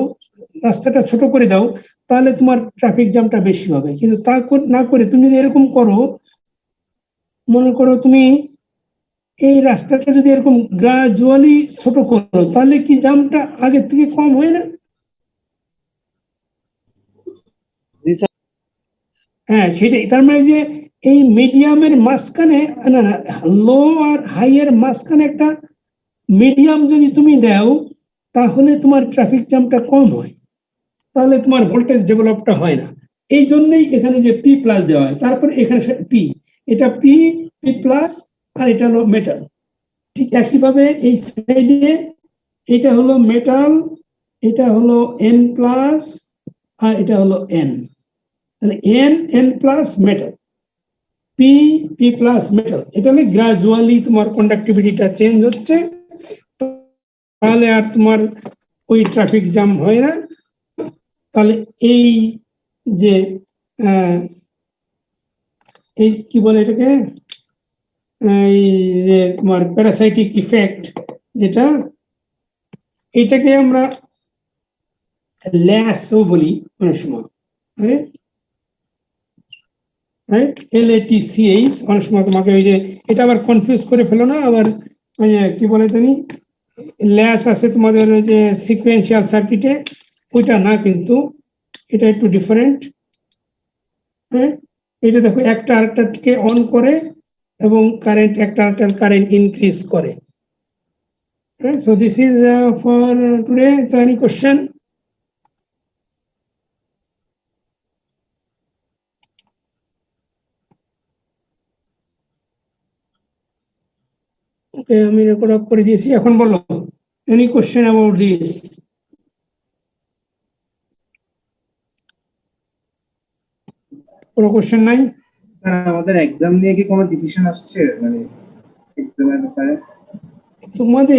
Speaker 1: রাস্তাটা ছোট করে দাও, তাহলে তোমার ট্রাফিক জ্যামটা বেশি হবে। কিন্তু তা না করে তুমি যদি এরকম করো, মনে করো তুমি এই রাস্তাটা যদি এরকম গ্রাজুয়ালি ছোট করো, তাহলে কি জ্যামটা আগের থেকে কম হয় না? হ্যাঁ, সেটাই। তার মানে যে এই মিডিয়ামের মাঝখানে, না না, লো আর হাই এর মাঝখানে একটা মিডিয়াম যদি তুমি দাও, তাহলে তোমার ট্রাফিক জ্যামটা কম হয়, তাহলে তোমার ভোল্টেজ ডেভেলপটা হয় না। এই জন্যই এখানে যে পি প্লাস দেওয়া হয়, তারপর এখানে পি, এটা পি, পি প্লাস, আর এটা হলো মেটাল। ঠিক একইভাবে এই সাইডে এটা হলো মেটাল, এটা হলো এন প্লাস, আর এটা হলো এন। তাহলে N, N plus metal, P, P plus metal. এটা হলে গ্রাজুয়ালি তোমার কন্ডাক্টিভিটিটা চেঞ্জ হচ্ছে, তাহলে আর তোমার ওই ট্রাফিক জ্যাম হয় না। তাহলে এই যে এই কি বলে এটাকে, এই যে তোমার প্যারাসাইটিক ইফেক্ট, যেটা এটাকে আমরা ল্যাসও বলি অনেক সময়, রাইট? LATCH। অনেক সময় তোমাকে ওই যে এটা আবার কনফিউজ করে ফেলো না আবার, ওই কি বলে জানি, ল্যাস আছে তোমাদের ওই যে সিকোয়েন্সিয়াল সার্কিটে, ওইটা না, কিন্তু এটা একটু ডিফারেন্ট। হ্যাঁ, এটা দেখো একটা আরেকটাকে অন করে এবং কারেন্ট একটা আরেকটার কারেন্ট ইনক্রিজ করে। So this is for today. So any question? Okay, আমি রেকর্ড অফ করে দিয়েছি। এখন বলো, any question about this? কোনো কোশ্চেন নাই?
Speaker 4: স্যার আমাদের এক্সাম নিয়ে কি কোনো ডিসিশন আসছে, মানে এক্সামের ব্যাপারে?
Speaker 1: তোমাদের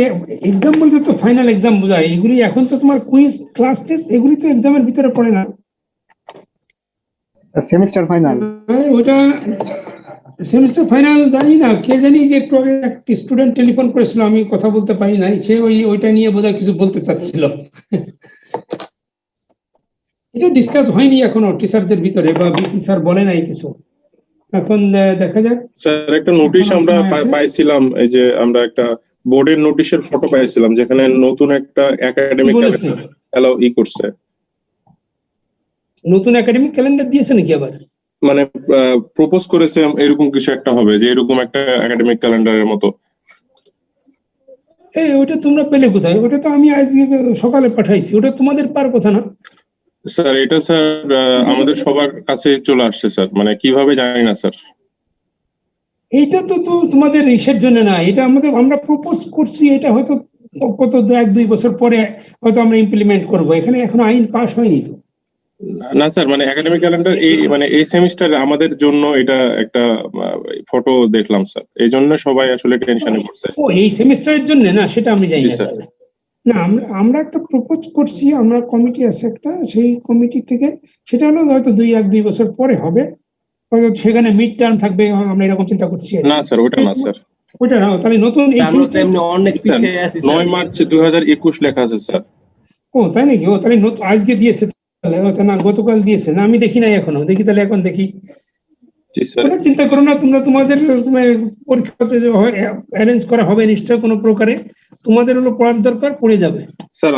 Speaker 1: এক্সাম বলতে তো ফাইনাল এক্সাম বোঝায়, এগুলি এখন তো তোমার কুইজ ক্লাস টেস্ট এগুলি তো এক্সামের ভিতরে পড়ে না।
Speaker 4: Semester final.
Speaker 1: ওটা সেমিস্টার ফাইনাল জানি না, কে জানি যে একটু আগে একটা স্টুডেন্ট টেলিফোন করেছিল, আমি কথা বলতে পারি নাই, সে ওইটা নিয়ে বোধহয় কিছু বলতে চাচ্ছিল। এটা ডিসকাস হয়নি এখনো টিচারদের ভিতরে, বা বিসি স্যার বলে নাই কিছু, এখন দেখা যাক।
Speaker 8: স্যার একটা নোটিশ আমরা পাইছিলাম, এই যে আমরা একটা বোর্ডের নোটিশের ফটো পাইছিলাম যেখানে নতুন একটা একাডেমিক
Speaker 1: বলেছে?
Speaker 8: অ্যালাউ করছে,
Speaker 1: নতুন একাডেমিক ক্যালেন্ডার দিয়েছে নাকি আবার?
Speaker 8: মানে প্রপোজ করেছে এরকম কিছু একটা হবে, যে এরকম একটা একাডেমিক ক্যালেন্ডারের মতো।
Speaker 1: ওটা তোমরা পেলে কোথায়? ওটা তো আমি আজকে সকালে পাঠাইছি, ওটা তোমাদের পার কথা না
Speaker 8: স্যার? এটা স্যার আমাদের সবার কাছে চলে আসছে স্যার, মানে কিভাবে জানি না স্যার।
Speaker 1: এইটা তো তোমাদের ইসের জন্য না, এটা আমরা প্রপোজ করছি, এটা হয়তো কত 1-2 বছর পরে হয়তো আমরা ইমপ্লিমেন্ট করবো, এখানে এখন আইন পাস হয়নি তো।
Speaker 8: না স্যার, মানে একাডেমিক ক্যালেন্ডার এই সেমিস্টারে আমাদের জন্য এটা একটা ফটো দেখলাম স্যার, এই জন্য সবাই আসলে টেনশনে পড়ছে।
Speaker 1: ও এই সেমিস্টারের জন্য না, সেটা আমি জানি
Speaker 8: জি
Speaker 1: না
Speaker 8: স্যার।
Speaker 1: তাহলে। না আমরা একটা প্রপোজ করছি, আমরা কমিটি আছে একটা, সেই কমিটি থেকে সেটা হলো হয়তো 1-2 বছর পরে হবে, হয়তো সেখানে মিড টার্ম থাকবে, আমরা এরকম চিন্তা করছি।
Speaker 8: না স্যার, ওটা না স্যার।
Speaker 1: ওইটা না, তাহলে নতুন এই
Speaker 9: অনেক পিছিয়ে আছি
Speaker 8: 9 মার্চ 2021 লেখা আছে স্যার।
Speaker 1: ও তাই নাকি? ও তাহলে আজকে দিয়েছে তাহলে, আচ্ছা না গতকাল দিয়েছে না, আমি দেখি নাই এখনো, দেখি তাহলে এখন দেখি।
Speaker 8: জি স্যার।
Speaker 1: ওটা চিন্তা করো না, তোমাদের পরীক্ষা অ্যারেঞ্জ করা হবে নিশ্চয় কোনো প্রকারে, তোমাদের হলো পড়ার দরকার, পড়ে যাবে
Speaker 8: স্যার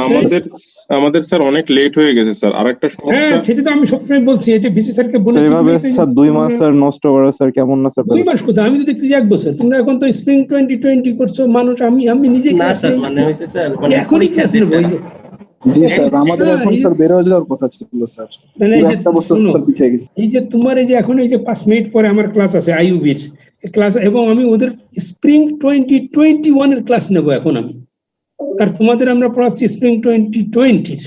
Speaker 8: আমাদের স্যার অনেক লেট হয়ে গেছে স্যার। আরেকটা
Speaker 1: হ্যাঁ
Speaker 8: সমস্যা,
Speaker 1: সেটা তো আমি সবসময় বলছি, এটা ভিসি স্যারকে বলেছি।
Speaker 5: সেইভাবে স্যার 2 মাস স্যার নষ্ট করা স্যার কেমন না স্যার?
Speaker 1: 2 মাস কোথায়, আমি তো দেখতেছি 1 বছর। তোমরা এখন তো স্প্রিং 2020 করছো, মানুষ আমি নিজে
Speaker 9: না স্যার, মানে হয়েছে স্যার, মানে
Speaker 1: এখনই
Speaker 9: পরীক্ষা
Speaker 1: ক্লাস নেবো,
Speaker 5: জি স্যার, আমাদের এখন স্যার বের হয়ে যাওয়ার কথা ছিল স্যার,
Speaker 1: মানে
Speaker 5: পুরো একটা বছর স্যার পিছিয়ে গেছে।
Speaker 1: এই যে তোমার এই যে এখন এই যে 5 মিনিট পরে আমার ক্লাস আছে আইইউবির ক্লাস, এবং আমি ওদের স্প্রিং 2021 এর ক্লাস নেব এখন আমি, আর তোমাদের আমরা পড়াচ্ছি স্প্রিং 2020।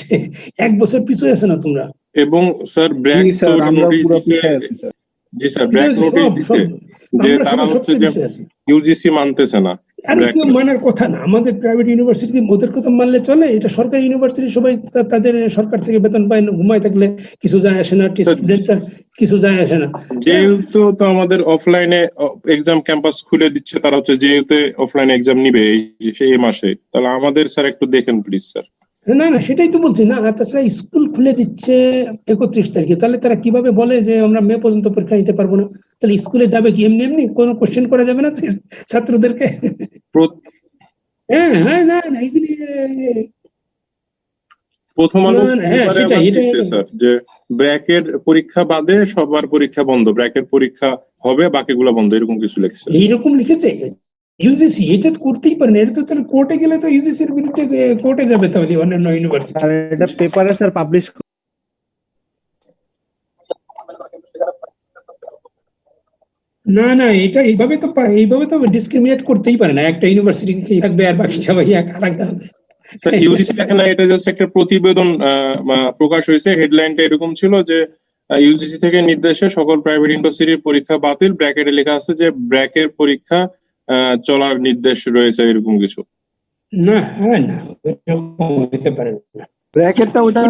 Speaker 1: 1 বছর পিছু আছে না তোমরা?
Speaker 8: এবং স্যার ব্র্যাক
Speaker 5: জি স্যার, আমরা
Speaker 8: নোটিশ
Speaker 5: পুরো
Speaker 8: দিছে।
Speaker 5: পিছিয়ে আছি স্যার।
Speaker 8: জি স্যার, ব্র্যাক নোটিশ দিছে যে তারা হচ্ছে যে ইউজিসি মানতেছে না।
Speaker 1: আর কেউ মানার কথা না, আমাদের প্রাইভেট ইউনিভার্সিটি ওদের কথা মানলে চলে? এটা সরকারি ইউনিভার্সিটি, সবাই তাদের সরকার থেকে বেতন পায়, ঘুমায় থাকলে কিছু যায় আসে না, স্টুডেন্টরা কিছু যায় আসে না।
Speaker 8: যেহেতু তো আমাদের অফলাইনে এক্সাম ক্যাম্পাস খুলে দিচ্ছে, তারা হচ্ছে যেহেতু অফলাইন এক্সাম নিবে এই মাসে, তাহলে আমাদের স্যার একটু দেখেন প্লিজ স্যার।
Speaker 1: না সেটাই তো বলছি না, তাছাড়া স্কুল খুলে দিচ্ছে 31 তারিখে, তাহলে তারা কিভাবে বলে যে আমরা মে পর্যন্ত পরীক্ষা নিতে পারবো না? তাহলে স্কুলে যাবে কি এমনি কোনো কোশ্চেন করা যাবে না ছাত্রদেরকে? হ্যাঁ না এগুলি
Speaker 8: প্রথম আলো
Speaker 1: সেটাই
Speaker 8: স্যার যে ব্র্যাকের পরীক্ষা বাদে সবার পরীক্ষা বন্ধ, ব্র্যাকের পরীক্ষা হবে বাকিগুলো বন্ধ, এরকম কিছু লিখছে।
Speaker 1: এইরকম লিখেছে ইউজিসি, এটা তো করতেই পারে না, এটা তো তাহলে কোর্টে গেলে তো ইউজিসির বিরুদ্ধে কোর্টে যাবে তাহলে অন্যান্য ইউনিভার্সিটি।
Speaker 4: আর এটা পেপারে স্যার পাবলিশ
Speaker 1: না এটা এইভাবে তো ডিসক্রিমিনেট করতেই পারে না, একটা ইউনিভার্সিটি থাকবে আর বাকি সবাই আলাদা হবে।
Speaker 8: ইউজিসি দেখেন না, এটা জাস্ট একটা প্রতিবেদন প্রকাশ হয়েছে, হেডলাইনটা এরকম ছিল যে ইউজিসি থেকে নির্দেশে সকল প্রাইভেট ইউনিভার্সিটির পরীক্ষা বাতিল, ব্র্যাকেটে লেখা আছে যে ব্র্যাকের পরীক্ষা চলার নির্দেশ রয়েছে, এরকম কিছু।
Speaker 1: না হতে পারে না।
Speaker 5: ব্র্যাকেটটা ওটা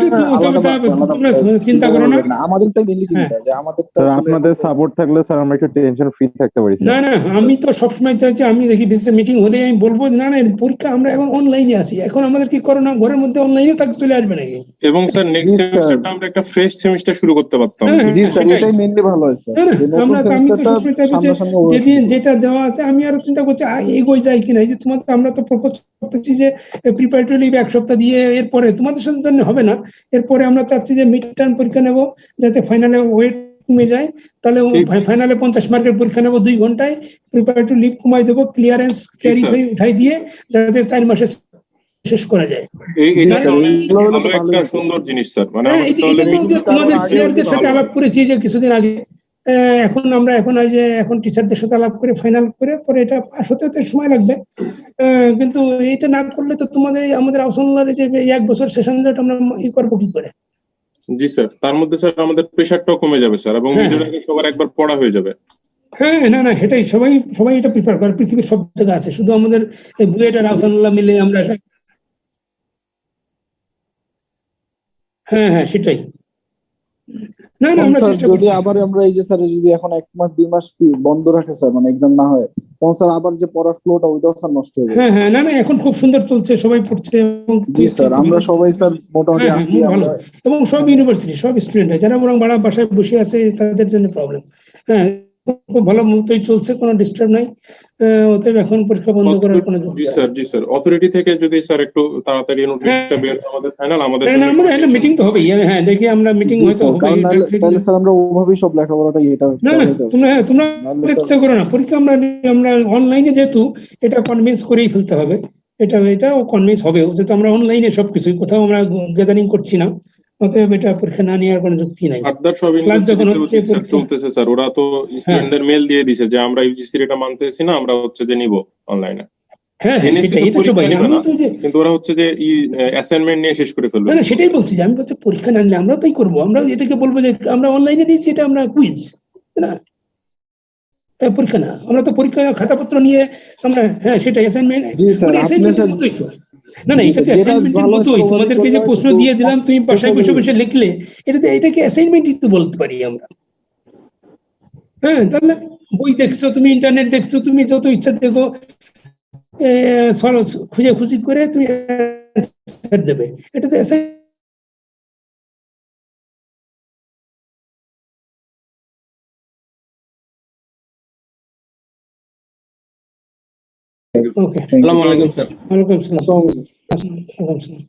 Speaker 1: চিন্তা করো না,
Speaker 5: আমাদেরটাই মেইনলি চিন্তা, যে আমাদেরটা আপনাদের সাপোর্ট থাকলে স্যার আমরা একটু টেনশন ফ্রি থাকতে পারি।
Speaker 1: না আমি তো সবসময় চাইছি, আমি দেখি মিটিং হলে আমি বলবো না পরীক্ষা আমরা এখন অনলাইনে আছি, এখন আমাদের কি করোনা ঘরের মধ্যে অনলাইনে থাকতে চলে আসবে নাকি?
Speaker 8: এবং স্যার নেক্সট সেমিস্টারটা আমরা একটা ফ্রেশ সেমিস্টার শুরু করতে পারতাম।
Speaker 5: জি স্যার, এটাই মেইনলি ভালো হয় স্যার, যে নতুন সেমিস্টারটা সামনাসামনি
Speaker 1: যেদিন যেটা দেওয়া আছে, আমি আরো চিন্তা করছি এগোয় যায় কিনা। এই যে তোমাদের আমরা তো প্রপোজ করতেছি যে প্রিপারেটরি লিভ 1 সপ্তাহ দিয়ে, এরপরে তোমাদের সাথে হবে না, এরপরে আমরা চাচ্ছি যে মিড টার্ম পরীক্ষা নেব, যাতে ফাইনালে ওয়েট কমে যায়, তাহলে ফাইনালে 50 মার্কের পরীক্ষা নেব 2 ঘন্টায়, প্রিপারেটরি লিভ কমাই দেবো, ক্লিয়ারেন্স ক্যারি উঠাই দিয়ে, যাতে 4 মাসে শেষ করা যায়।
Speaker 8: একটা সুন্দর জিনিস স্যার, মানে
Speaker 1: তোমাদের সিনিয়রদের সাথে আলাপ করেছি যে কিছুদিন আগে, এখন টিচারদের সাথে আলাপ করে ফাইনাল করে পরে এটা পাস হতে সময় লাগবে, কিন্তু এটা না করলে তো আমাদের আউটসোর্সিং যে 1 বছর সেশন জট আমরা করবো কি করে?
Speaker 8: জি স্যার, তার মধ্যে স্যার আমাদের প্রেশারটাও কমে যাবে স্যার, এবং সবার একবার পড়া হয়ে যাবে।
Speaker 1: হ্যাঁ, না না সেটাই সবাই সবাই এটা প্রিফার করে, পৃথিবীর সব জায়গায় আছে, শুধু আমাদের বুয়েট আর আহসানুল্লাহ মিলে আমরা হ্যাঁ হ্যাঁ সেটাই। না না আমরা চেষ্টা
Speaker 5: যদি
Speaker 1: করছি।
Speaker 5: আবার আমরা এই যে স্যার যদি এখন 1 মাস 2 মাস বন্ধ রাখে স্যার, মানে এক্সাম না হয়, তখন স্যার আবার যে পড়ার ফ্লোটা ওইটাও স্যার নষ্ট হয়ে
Speaker 1: হ্যাঁ
Speaker 5: যাবে।
Speaker 1: হ্যাঁ না না এখন খুব সুন্দর চলছে, সবাই পড়ছে এবং
Speaker 5: জি স্যার, আমরা সবাই স্যার মোটামুটি
Speaker 1: হ্যাঁ,
Speaker 5: আছি
Speaker 1: হ্যাঁ, ভালো।
Speaker 5: আমরা।
Speaker 1: এবং সব ইউনিভার্সিটি সব স্টুডেন্ট যারা বরং বাসায় বসে আছে তাদের জন্য প্রবলেম। হ্যাঁ খুব ভালো মতোই চলছে, কোনো ডিস্টার্ব নাই। অতএব এখন পরীক্ষা বন্ধ করার কোনো
Speaker 8: জি স্যার অথরিটি থেকে যদি স্যার একটু তাড়াতাড়ি নোটিশটা বের করে আমাদের ফাইনাল আমাদের
Speaker 1: হ্যাঁ,
Speaker 8: জন্য
Speaker 1: না, আমাদের একটা মিটিং তো হবেই। হ্যাঁ দেখি আমরা মিটিং
Speaker 5: জি
Speaker 1: হয়তো
Speaker 5: স্যার,
Speaker 1: হবে।
Speaker 5: কারণ তাহলে স্যার আমরা ওভাবেই সব লেখাপড়াটা এটা
Speaker 1: না না
Speaker 5: চালাতে হবে।
Speaker 1: তোমরা
Speaker 5: নাহলে
Speaker 1: দেখতে
Speaker 5: স্যার
Speaker 1: করো না পরীক্ষা, আমরা অনলাইনে যেহেতু এটা কনভিন্স করেই ফেলতে হবে, এটাও কনভিন্স হবে, যেহেতু আমরা অনলাইনে সবকিছু, কোথাও আমরা গ্যাদারিং করছি না, অতএব এটা পরীক্ষা না নেওয়ার কোনো যুক্তি নাই।
Speaker 8: ফার্দার সব
Speaker 1: ক্লাস যখন
Speaker 8: ইউনিভার্সিটিতে
Speaker 1: হচ্ছে
Speaker 8: স্যার চলতেছে স্যার, ওরা তো স্টুডেন্টদের মেল দিয়ে দিছে যে আমরা ইউজিসির এটা মানতেছি না, আমরা হচ্ছে যে নিব অনলাইনে।
Speaker 1: হ্যাঁ হ্যাঁ
Speaker 8: এনএসসি
Speaker 1: সেটাই,
Speaker 8: তো
Speaker 1: এটা
Speaker 8: পরীক্ষা
Speaker 1: সবাই
Speaker 8: নিবে
Speaker 1: আমি
Speaker 8: না,
Speaker 1: তো যে
Speaker 8: কিন্তু ওরা হচ্ছে যে অ্যাসাইনমেন্ট নিয়ে শেষ করে ফেলবে।
Speaker 1: না না সেটাই বলছি যে আমি বলছি পরীক্ষা না নিলে আমরা তাই করবো, আমরা এটাকে বলবো যে আমরা অনলাইনে নিয়েছি, এটা আমরা কুইজ না পরীক্ষা না, আমরা তো পরীক্ষা খাতাপত্র নিয়ে আমরা হ্যাঁ সেটাই অ্যাসাইনমেন্ট।
Speaker 5: জি স্যার, আপনি স্যার
Speaker 1: না না এটা তো অ্যাসাইনমেন্টের মতোই, তোমাদেরকে যে প্রশ্ন দিয়ে দিলাম তুমি বাসায় বসে বসে লিখলে, এটাকে অ্যাসাইনমেন্টই তো বলতে পারি আমরা। হ্যাঁ তাহলে বই দেখছো তুমি, ইন্টারনেট দেখছো তুমি, যত ইচ্ছা দেখো, খুঁজে করে তুমি answer দেবে, এটা তো ওকে।
Speaker 9: আসসালামু আলাইকুম স্যার।
Speaker 1: ওয়ালাইকুম আসসালাম।
Speaker 5: আসসালামু আলাইকুম।
Speaker 1: ওয়ালাইকুম আসসালাম।